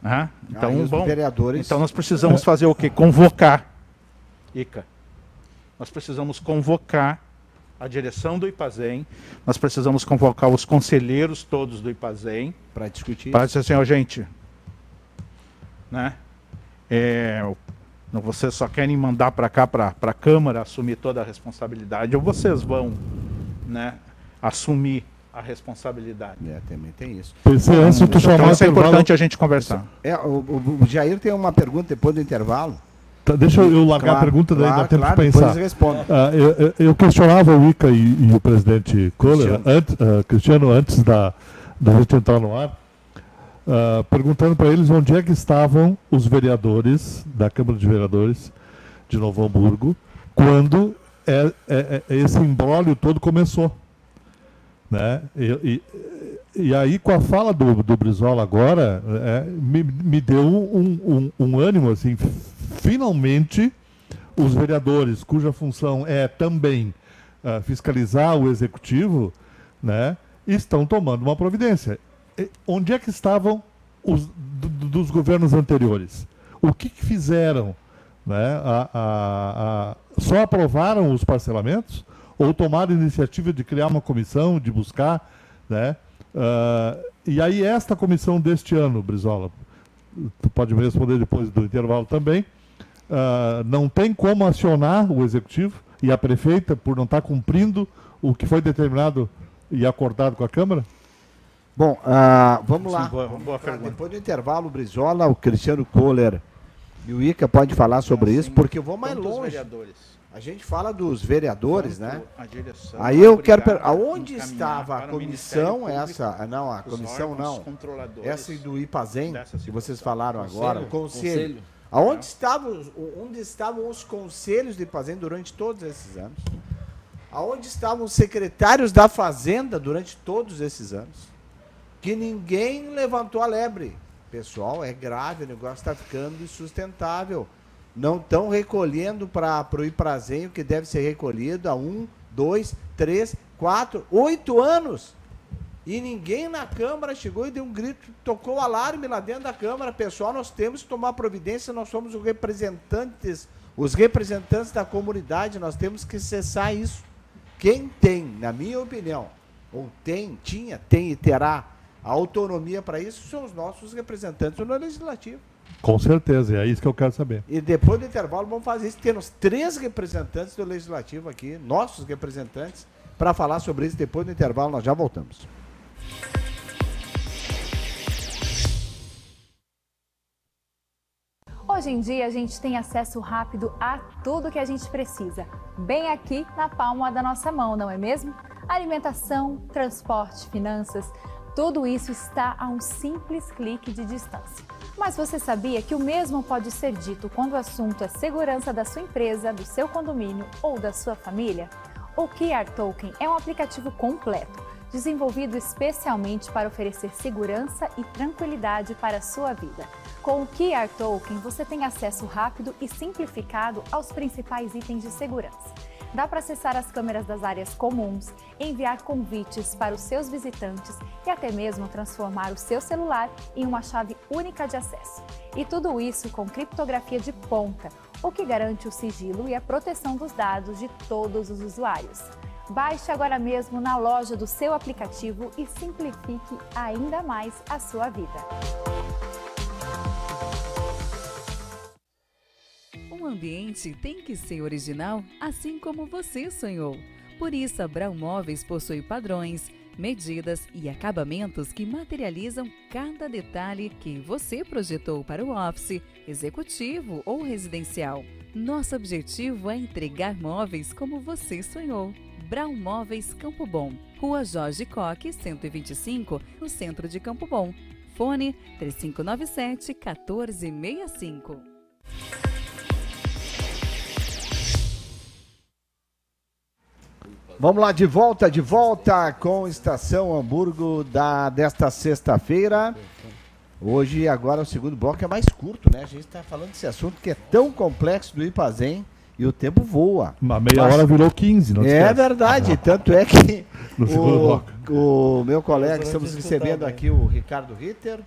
né? Então nós precisamos fazer o quê? Convocar, Ica. Nós precisamos convocar a direção do IPAZEM, nós precisamos convocar os conselheiros todos do IPAZEM para discutir. Para dizer assim, gente, né? Vocês só querem mandar para cá, para a Câmara, assumir toda a responsabilidade, ou vocês vão, né, assumir a responsabilidade? Também tem isso. Então isso é importante a gente conversar. O Jair tem uma pergunta depois do intervalo. Tá, deixa eu largar a pergunta, daí dá tempo de pensar. Eu questionava o Ica e o presidente Kohler, Cristiano, antes da gente entrar no ar, perguntando para eles onde é que estavam os vereadores da Câmara de Vereadores de Novo Hamburgo quando esse imbróglio todo começou. Né? E aí, com a fala do Brizola agora, me deu um ânimo, assim, finalmente os vereadores, cuja função é também fiscalizar o executivo, né, estão tomando uma providência. Onde é que estavam os dos governos anteriores? O que fizeram? Né? Só aprovaram os parcelamentos? Ou tomaram a iniciativa de criar uma comissão, de buscar? Né? E aí esta comissão deste ano, Brizola, tu pode me responder depois do intervalo também, não tem como acionar o executivo e a prefeita por não estar cumprindo o que foi determinado e acordado com a Câmara? Bom, vamos lá. Depois do intervalo, o Brizola, o Cristiano Kohler e o Ica pode falar sobre isso, porque eu vou mais longe. A gente fala dos vereadores, né? Aí eu quero perguntar, aonde estava a comissão essa? Não, a comissão não. Essa do IPAZEM, que vocês falaram agora, o conselho. Onde estavam os conselhos de IPAZEM durante todos esses anos? Aonde estavam os secretários da Fazenda durante todos esses anos? Que ninguém levantou a lebre. Pessoal, é grave, o negócio está ficando insustentável. Não estão recolhendo para o IPAZEM o que deve ser recolhido há 1, 2, 3, 4, 8 anos. E ninguém na Câmara chegou e deu um grito, tocou o alarme lá dentro da Câmara. Pessoal, nós temos que tomar providência, nós somos os representantes da comunidade, nós temos que cessar isso. Quem tem, na minha opinião, ou tem e terá a autonomia para isso, são os nossos representantes no Legislativo. Com certeza, é isso que eu quero saber. E depois do intervalo vamos fazer isso. Temos 3 representantes do Legislativo aqui, nossos representantes, para falar sobre isso. Depois do intervalo nós já voltamos. Hoje em dia a gente tem acesso rápido a tudo que a gente precisa, bem aqui na palma da nossa mão, não é mesmo? Alimentação, transporte, finanças, tudo isso está a um simples clique de distância. Mas você sabia que o mesmo pode ser dito quando o assunto é segurança da sua empresa, do seu condomínio ou da sua família? O QR Token é um aplicativo completo, desenvolvido especialmente para oferecer segurança e tranquilidade para a sua vida. Com o QR Token, você tem acesso rápido e simplificado aos principais itens de segurança. Dá para acessar as câmeras das áreas comuns, enviar convites para os seus visitantes e até mesmo transformar o seu celular em uma chave única de acesso. E tudo isso com criptografia de ponta, o que garante o sigilo e a proteção dos dados de todos os usuários. Baixe agora mesmo na loja do seu aplicativo e simplifique ainda mais a sua vida. Um ambiente tem que ser original, assim como você sonhou. Por isso, a Brown Móveis possui padrões, medidas e acabamentos que materializam cada detalhe que você projetou para o office, executivo ou residencial. Nosso objetivo é entregar móveis como você sonhou. Brown Móveis Campo Bom, Rua Jorge Coque, 125, no centro de Campo Bom. Fone 3597-1465. Vamos lá, de volta com Estação Hamburgo desta sexta-feira. Hoje, agora, o segundo bloco é mais curto, né? A gente está falando desse assunto que é tão complexo do IPAZEM e o tempo voa. Uma meia hora virou 15, não é verdade, tanto é que o meu colega, estamos recebendo aqui o Ricardo Ritter,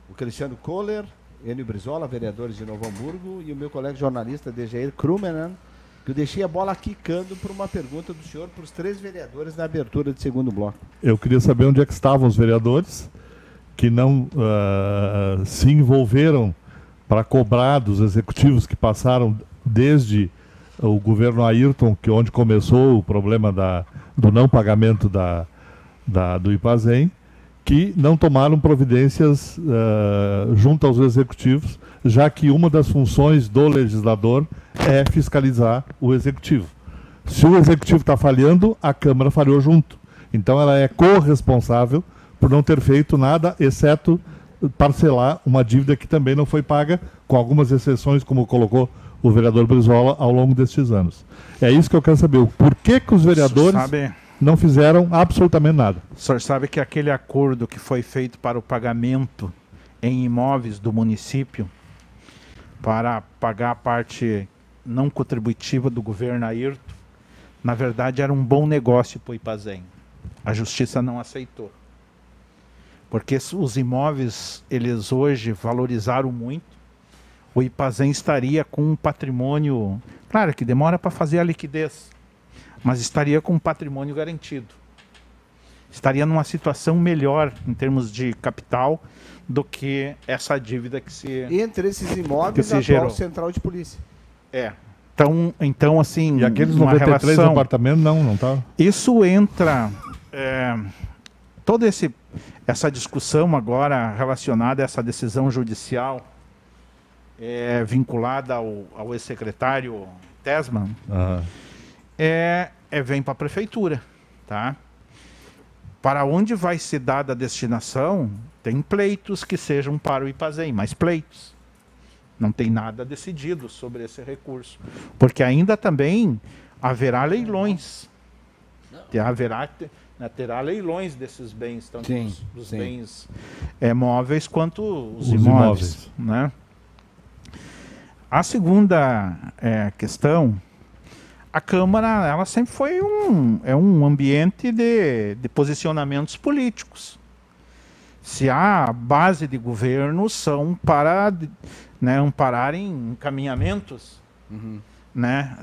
o Cristiano Kohler, Enio Brizola, vereadores de Novo Hamburgo, e o meu colega jornalista, Dejair Krumenan, que eu deixei a bola quicando por uma pergunta do senhor para os 3 vereadores na abertura do segundo bloco. Eu queria saber onde é que estavam os vereadores que não se envolveram para cobrar dos executivos que passaram desde o governo Ayrton, onde começou o problema do não pagamento do IPAZEM, que não tomaram providências junto aos executivos, já que uma das funções do legislador é fiscalizar o executivo. Se o executivo está falhando, a Câmara falhou junto. Então ela é corresponsável por não ter feito nada, exceto parcelar uma dívida que também não foi paga, com algumas exceções, como colocou o vereador Brizola ao longo destes anos. É isso que eu quero saber. Por que os vereadores não fizeram absolutamente nada? O senhor sabe que aquele acordo que foi feito para o pagamento em imóveis do município, para pagar a parte não contributiva do governo Ayrton, na verdade era um bom negócio para o Ipazém. A justiça não aceitou. Porque os imóveis, eles hoje valorizaram muito. O Ipazém estaria com um patrimônio, claro que demora para fazer a liquidez, mas estaria com um patrimônio garantido. Estaria numa situação melhor em termos de capital do que essa dívida que se entre esses imóveis, a atual central de polícia. Então assim... E aqueles 93 apartamentos, não tá? Isso entra... toda essa discussão agora relacionada a essa decisão judicial vinculada ao ex-secretário Tesman, vem para a prefeitura, tá? Para onde vai ser dada a destinação, tem pleitos que sejam para o Ipazém, mas pleitos. Não tem nada decidido sobre esse recurso, porque ainda também haverá leilões. Terá leilões desses bens, tanto dos bens móveis quanto os imóveis. Né? A segunda questão, a Câmara ela sempre foi um ambiente de posicionamentos políticos. Se a base de governo são para ampararem encaminhamentos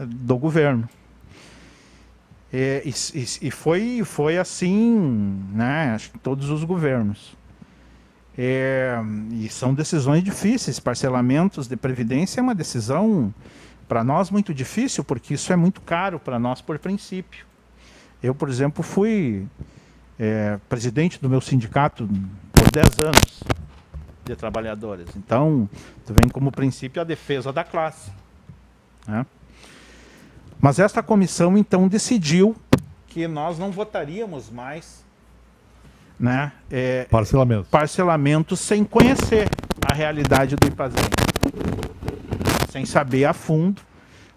do governo. E foi assim, acho que todos os governos. E são decisões difíceis. Parcelamentos de previdência é uma decisão, para nós, muito difícil, porque isso é muito caro para nós por princípio. Eu, por exemplo, fui presidente do meu sindicato por 10 anos de trabalhadores. Então, tu vem como princípio a defesa da classe. Né? Mas esta comissão, então, decidiu que nós não votaríamos mais parcelamentos sem conhecer a realidade do Ipazém. Sem saber a fundo,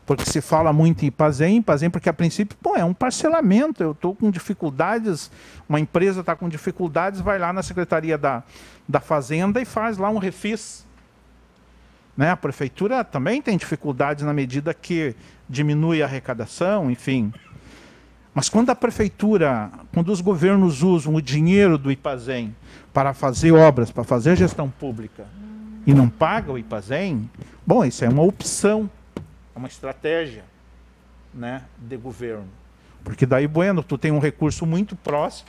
porque se fala muito em Ipazém, porque a princípio, é um parcelamento, eu estou com dificuldades, uma empresa está com dificuldades, vai lá na Secretaria da Fazenda e faz lá um refis. A prefeitura também tem dificuldades na medida que diminui a arrecadação, enfim. Mas quando a prefeitura, quando os governos usam o dinheiro do Ipazém para fazer obras, para fazer gestão pública, e não paga o Ipazém, isso é uma opção, é uma estratégia de governo. Porque daí, tu tem um recurso muito próximo,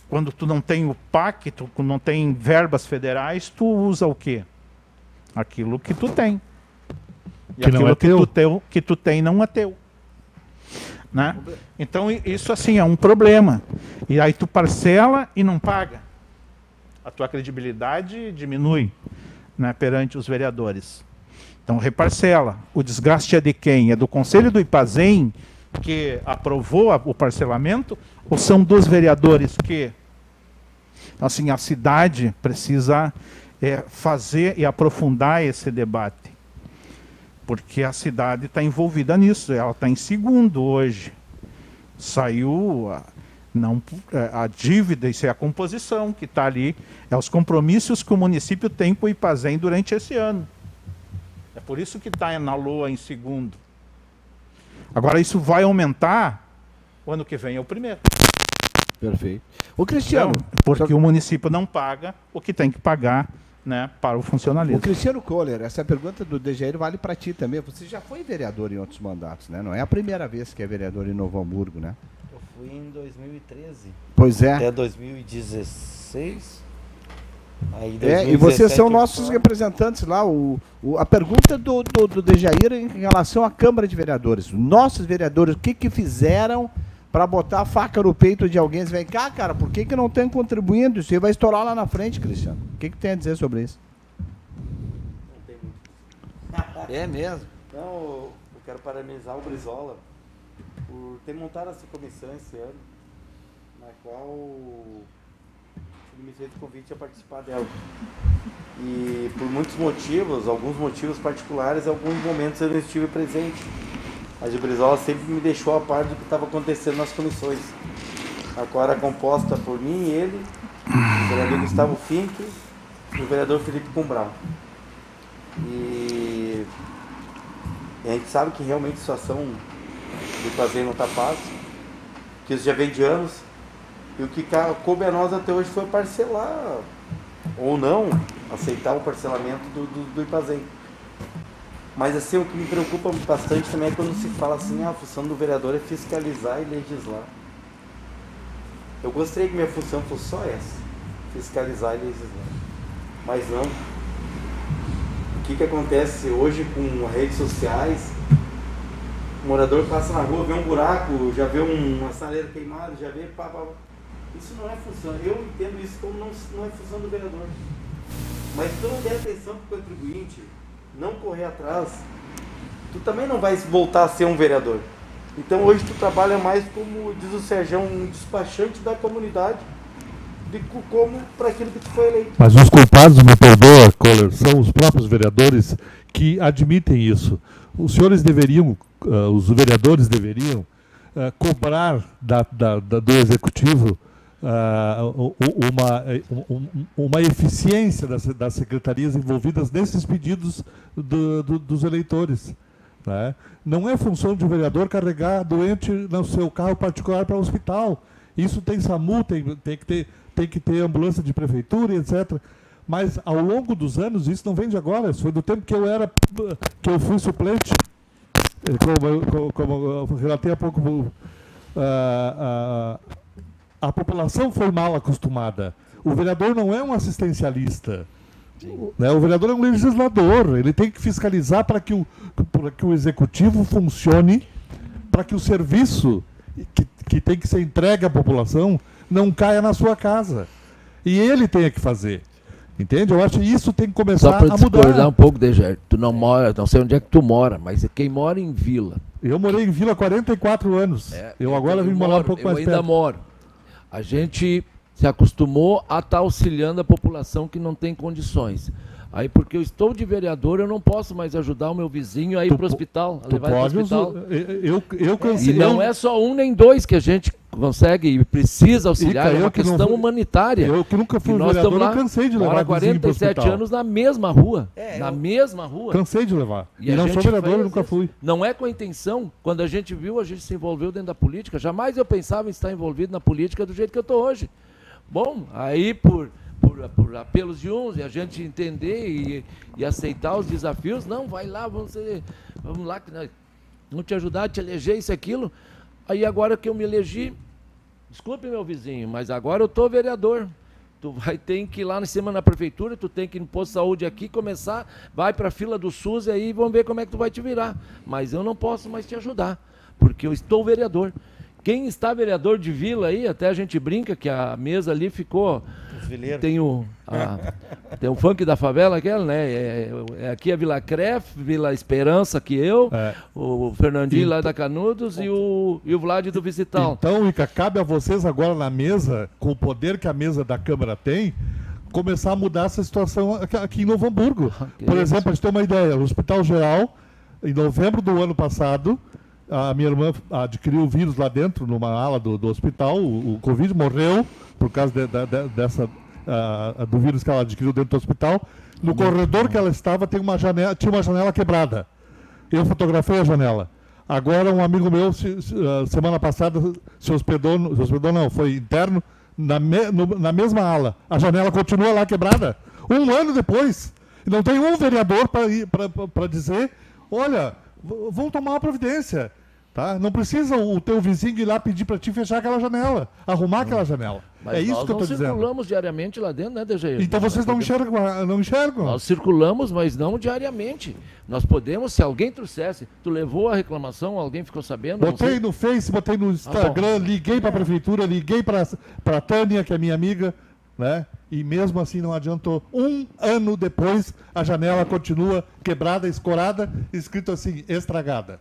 quando tu não tem o PAC, tu não tem verbas federais, tu usa o quê? Aquilo que tu tem. E que aquilo que tu tem não é teu. Então isso assim é um problema. E aí tu parcela e não paga. A tua credibilidade diminui perante os vereadores. Então reparcela. O desgaste é de quem? É do Conselho do Ipazém que aprovou o parcelamento? Ou são dos vereadores que... Assim, a cidade precisa fazer e aprofundar esse debate. Porque a cidade está envolvida nisso, ela está em segundo hoje. Saiu a dívida, isso é a composição que está ali, os compromissos que o município tem com o Ipazém durante esse ano. É por isso que está na LOA em segundo. Agora isso vai aumentar, o ano que vem é o primeiro. Perfeito. Ô Cristiano... Porque o município não paga o que tem que pagar para o funcionalismo. O Cristiano Kohler, essa pergunta do DGR vale para ti também. Você já foi vereador em outros mandatos, né? Não é a primeira vez que é vereador em Novo Hamburgo, né? Eu fui em 2013. Pois é. Até 2016. Aí, 2017, e vocês são nossos representantes lá. A pergunta do DGR em relação à Câmara de Vereadores. Nossos vereadores, o que fizeram para botar a faca no peito de alguém? Vem cá, cara, por que não estão contribuindo? Isso aí vai estourar lá na frente, Cristiano. O que tem a dizer sobre isso? Não tem muito. É mesmo? Não, eu quero parabenizar o Brizola por ter montado essa comissão esse ano, na qual ele me fez o convite a participar dela. E por muitos motivos, alguns motivos particulares, alguns momentos eu não estive presente. Mas o Brizola sempre me deixou a par do que estava acontecendo nas comissões. A qual era composta por mim e ele, o vereador Gustavo Fink e o vereador Felipe Cumbral. E a gente sabe que realmente a situação do Ipazém não está fácil, que isso já vem de anos, e o que coube a nós até hoje foi parcelar, ou não, aceitar o parcelamento do Ipazém. Mas assim, o que me preocupa bastante também é quando se fala assim, a função do vereador é fiscalizar e legislar. Eu gostaria que minha função fosse só essa, fiscalizar e legislar. Mas não. O que acontece hoje com as redes sociais? O morador passa na rua, vê um buraco, já vê uma saleira queimada, já vê pá. Isso não é função. Eu entendo isso como não é função do vereador. Mas se tu não der atenção para o contribuinte, não correr atrás, tu também não vai voltar a ser um vereador. Então hoje tu trabalha mais, como diz o Sérgio, um despachante da comunidade, como para aquilo que tu foi eleito. Mas os culpados, me perdoa, Kohler, são os próprios vereadores que admitem isso. Os senhores deveriam, os vereadores deveriam cobrar do executivo uma eficiência das secretarias envolvidas nesses pedidos dos eleitores. Né? Não é função de um vereador carregar doente no seu carro particular para o hospital. Isso tem SAMU, tem que ter ambulância de prefeitura, etc. Mas ao longo dos anos, isso não vem de agora, isso foi do tempo que eu fui suplente, como eu relatei há pouco. A população foi mal acostumada. O vereador não é um assistencialista. Né? O vereador é um legislador. Ele tem que fiscalizar para que o executivo funcione, para que o serviço que tem que ser entregue à população não caia na sua casa. E ele tem que fazer. Entende? Eu acho que isso tem que começar a mudar. Só para discordar um pouco, Deger, tu não mora, não sei onde é que tu mora, mas quem mora em vila. Eu morei em vila há 44 anos. Eu agora vim morar um pouco mais perto. Eu ainda moro. A gente se acostumou a estar auxiliando a população que não tem condições. Aí, porque eu estou de vereador, eu não posso mais ajudar o meu vizinho a ir para o hospital, a levar para o hospital. Eu cansei. E não é só um nem dois que a gente consegue e precisa auxiliar, é uma questão humanitária. Eu que nunca fui vereador, eu cansei de levar 47 anos na mesma rua. Na mesma rua. Cansei de levar. E não sou vereador, eu nunca fui. Não é com a intenção. Quando a gente viu, a gente se envolveu dentro da política. Jamais eu pensava em estar envolvido na política do jeito que eu estou hoje. Bom, aí por apelos de uns, e a gente entender e aceitar os desafios, não, vai lá, vamos lá, vamos te ajudar, te eleger, isso e aquilo. Aí agora que eu me elegi, desculpe meu vizinho, mas agora eu estou vereador. Tu tem que ir lá em cima na prefeitura, tu tem que ir no posto de saúde aqui, começar, vai para a fila do SUS e aí vamos ver como é que tu vai te virar. Mas eu não posso mais te ajudar, porque eu estou vereador. Quem está vereador de vila aí, até a gente brinca que a mesa ali ficou... Tem o funk da favela, aquela, né? Aqui é Vila Cref, Vila Esperança, que o Fernandinho lá da Canudos e o Vlad do Visital. Então, Ica, cabe a vocês agora na mesa, com o poder que a mesa da Câmara tem, começar a mudar essa situação aqui em Novo Hamburgo. Por exemplo, a gente tem uma ideia, o Hospital Geral, em novembro do ano passado, a minha irmã adquiriu o vírus lá dentro, numa ala do hospital, o Covid, morreu por causa do vírus que ela adquiriu dentro do hospital. No corredor que ela estava tinha uma janela quebrada. Eu fotografei a janela. Agora um amigo meu, semana passada, se hospedou não, foi interno, na mesma ala. A janela continua lá quebrada. Um ano depois. E não tem um vereador para dizer, olha, vão tomar uma providência. Tá? Não precisa o teu vizinho ir lá pedir para ti fechar aquela janela, arrumar aquela janela. Mas é isso que eu estou dizendo. Nós circulamos diariamente lá dentro, né, DG? Então vocês não enxergam? Nós circulamos, mas não diariamente. Nós podemos, se alguém trouxesse, tu levou a reclamação, alguém ficou sabendo? Botei no Face, botei no Instagram, liguei para a prefeitura, liguei para a Tânia, que é minha amiga, né? E mesmo assim não adiantou. Um ano depois, a janela continua quebrada, escorada, escrito assim, estragada.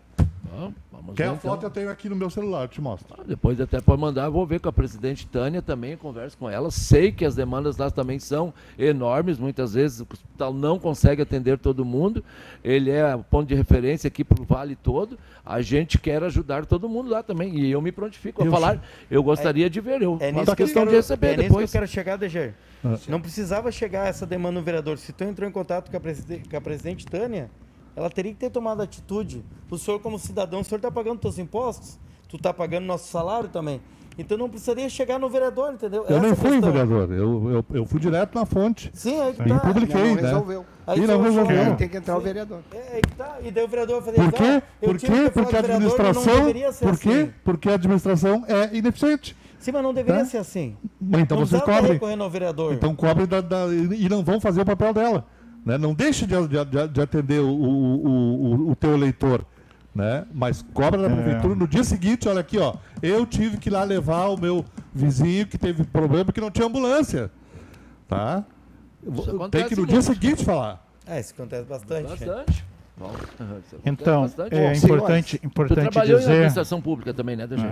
Vamos Quer a ver, foto? então. Eu tenho aqui no meu celular, eu te mostro. Depois até pode mandar, eu vou ver com a presidente Tânia também, converso com ela. Sei que as demandas lá também são enormes, muitas vezes o hospital não consegue atender todo mundo. Ele é o ponto de referência aqui para o Vale todo. A gente quer ajudar todo mundo lá também. E eu me prontifico a falar, eu gostaria de ver, eu faço questão de receber depois. É nisso que eu quero chegar, DG. Não precisava chegar essa demanda no vereador. Se tu entrou em contato com a presidente Tânia, ela teria que ter tomado atitude. O senhor, como cidadão, o senhor está pagando seus impostos? Tu está pagando nosso salário também? Então não precisaria chegar no vereador, entendeu? Eu nem fui questão. vereador, eu fui direto na fonte. Sim, aí que E tá. publiquei, Não né? resolveu. Aí E não resolveu. Aí tem que entrar o vereador. Aí que tá. E daí o vereador vai fazer Por quê? Porque a administração, Porque a administração é ineficiente. Sim, mas não deveria ser assim. Então não vocês precisava cobrem. recorrendo ao vereador. Então cobrem e não vão fazer o papel dela. Né? Não deixe de atender o teu eleitor. Né? Mas cobra da prefeitura no dia seguinte, olha aqui, ó. Eu tive que ir lá levar o meu vizinho que teve problema porque não tinha ambulância. Tá? Tem que no dia seguinte falar. Isso acontece bastante. Bastante. Bom, Então, é importante dizer... trabalhou em administração pública também, né, DG?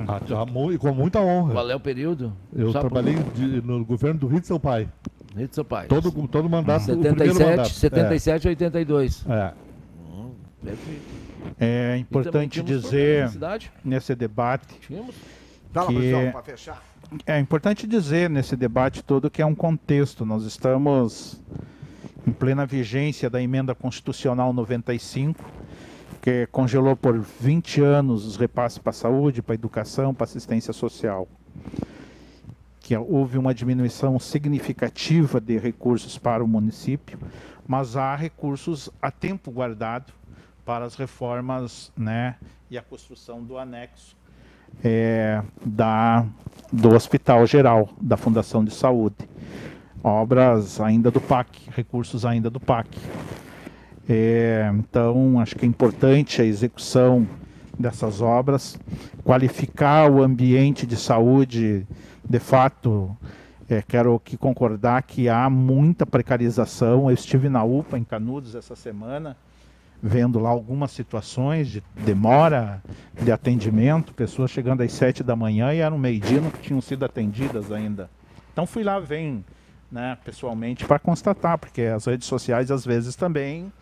Com muita honra. Qual é o período? Eu trabalhei no governo do Rio de São Pai. Rio de Seu Pai. Todo mandato. 77 a 82. Perfeito. É importante dizer nesse debate Fala, pessoal, para fechar. É importante dizer nesse debate todo que é um contexto. Nós estamos em plena vigência da emenda constitucional 95, que congelou por 20 anos os repasses para a saúde, para a educação, para a assistência social. Que houve uma diminuição significativa de recursos para o município, mas há recursos a tempo guardado para as reformas, né, e a construção do anexo do Hospital Geral, da Fundação de Saúde. Obras ainda do PAC, recursos ainda do PAC. Então, acho que é importante a execução dessas obras, qualificar o ambiente de saúde. De fato, quero aqui concordar que há muita precarização. Eu estive na UPA, em Canudos, essa semana, vendo lá algumas situações de demora de atendimento, pessoas chegando às 7 da manhã e eram meio-dia, não tinham sido atendidas ainda. Então fui lá ver, né, pessoalmente para constatar, porque as redes sociais às vezes também,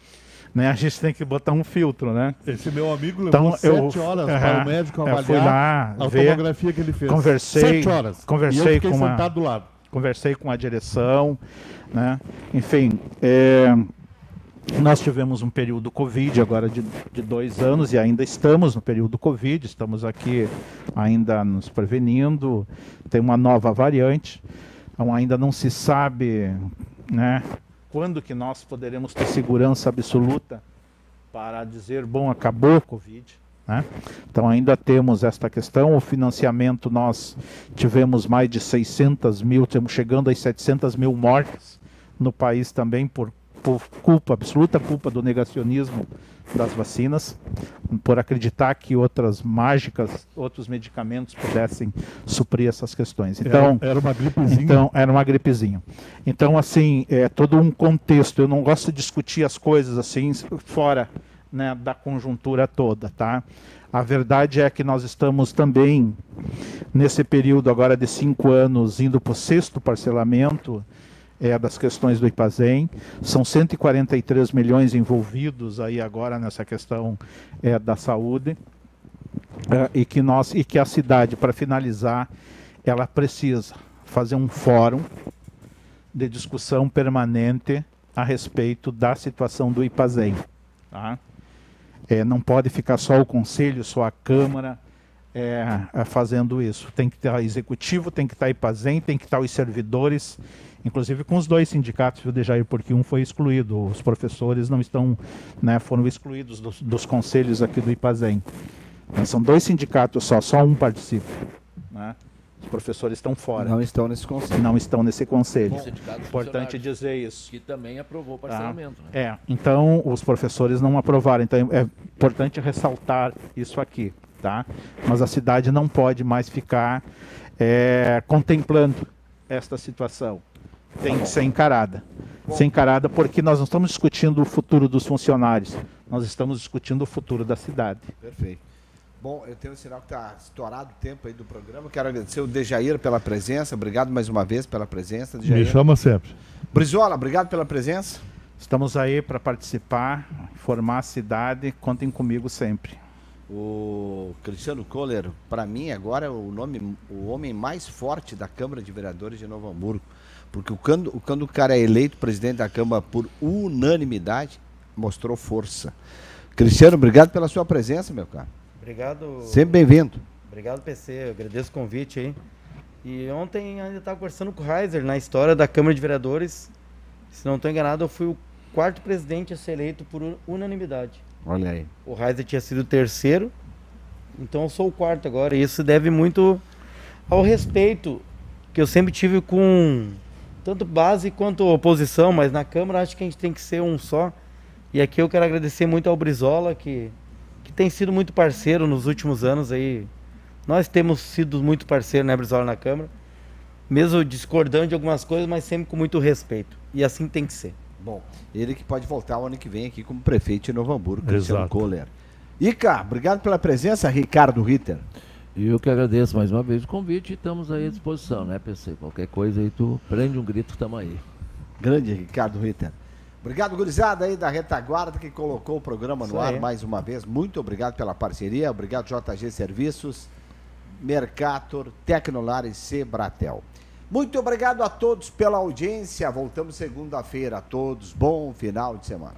né, a gente tem que botar um filtro, né? Esse meu amigo levou 7 horas para o médico avaliar fui lá a tomografia que ele fez. Conversei, 7 horas. Conversei e eu fiquei com sentado do lado. Conversei com a direção, né? Enfim, nós tivemos um período Covid agora de 2 anos e ainda estamos no período Covid, estamos aqui ainda nos prevenindo, tem uma nova variante, então ainda não se sabe, né, quando que nós poderemos ter segurança absoluta para dizer, bom, acabou o Covid, né? Então ainda temos esta questão. O financiamento, nós tivemos mais de 600 mil, estamos chegando às 700 mil mortes no país também por absoluta culpa do negacionismo das vacinas, por acreditar que outros medicamentos pudessem suprir essas questões. Então, era uma gripezinha. Então, era uma gripezinha. Então, assim, é todo um contexto. Eu não gosto de discutir as coisas assim fora, né, da conjuntura toda, tá? A verdade é que nós estamos também nesse período agora de 5 anos indo para o 6º parcelamento das questões do IPAZEM. São 143 milhões envolvidos aí agora nessa questão da saúde, e que a cidade, para finalizar, ela precisa fazer um fórum de discussão permanente a respeito da situação do IPAZEM, tá? Não pode ficar só o Conselho, só a Câmara fazendo isso. Tem que estar executivo, tem que estar IPAZEM, tem que estar os servidores, inclusive com os 2 sindicatos, viu, Dejair, porque um foi excluído. Os professores não estão, né, foram excluídos dos conselhos aqui do IPAZEM. São 2 sindicatos só um participa, né? Os professores estão fora. Não estão nesse conselho. Não estão nesse conselho. Bom, importante dizer isso. Que também aprovou o parcelamento. Né? Então os professores não aprovaram. Então é importante ressaltar isso aqui, tá? Mas a cidade não pode mais ficar contemplando esta situação. Tem que ser encarada. Ser encarada porque nós não estamos discutindo o futuro dos funcionários. Nós estamos discutindo o futuro da cidade. Perfeito. Bom, eu tenho um sinal que está estourado o tempo aí do programa. Quero agradecer o Dejair pela presença. Obrigado mais uma vez pela presença, Dejair. Me chama sempre. Brizola, obrigado pela presença. Estamos aí para participar, informar a cidade. Contem comigo sempre. O Cristiano Kohler, para mim, agora é o homem mais forte da Câmara de Vereadores de Novo Hamburgo. Porque quando o cara é eleito presidente da Câmara por unanimidade, mostrou força. Cristiano, obrigado pela sua presença, meu caro. Obrigado. Sempre bem-vindo. Obrigado, PC. Eu agradeço o convite aí. E ontem ainda estava conversando com o Reiser na história da Câmara de Vereadores. Se não estou enganado, eu fui o 4º presidente a ser eleito por unanimidade. Olha aí. O Reiser tinha sido o 3º, então eu sou o 4º agora. E isso deve muito ao respeito que eu sempre tive com tanto base quanto oposição, mas na Câmara acho que a gente tem que ser um só. E aqui eu quero agradecer muito ao Brizola, que tem sido muito parceiro nos últimos anos aí. Nós temos sido muito parceiros, né, Brizola, na Câmara. Mesmo discordando de algumas coisas, mas sempre com muito respeito. E assim tem que ser. Bom, ele que pode voltar o ano que vem aqui como prefeito de Novo Hamburgo, Cristiano Exato. Kohler. Ica, obrigado pela presença, Ricardo Ritter. E eu que agradeço mais uma vez o convite e estamos aí à disposição, né, PC? Qualquer coisa aí, tu prende um grito, tamo aí. Grande Ricardo Ritter. Obrigado, gurizada aí da retaguarda que colocou o programa no ar mais uma vez. Muito obrigado pela parceria. Obrigado, JG Serviços, Mercator, Tecnolar e Sebratel. Muito obrigado a todos pela audiência. Voltamos segunda-feira. A todos, bom final de semana.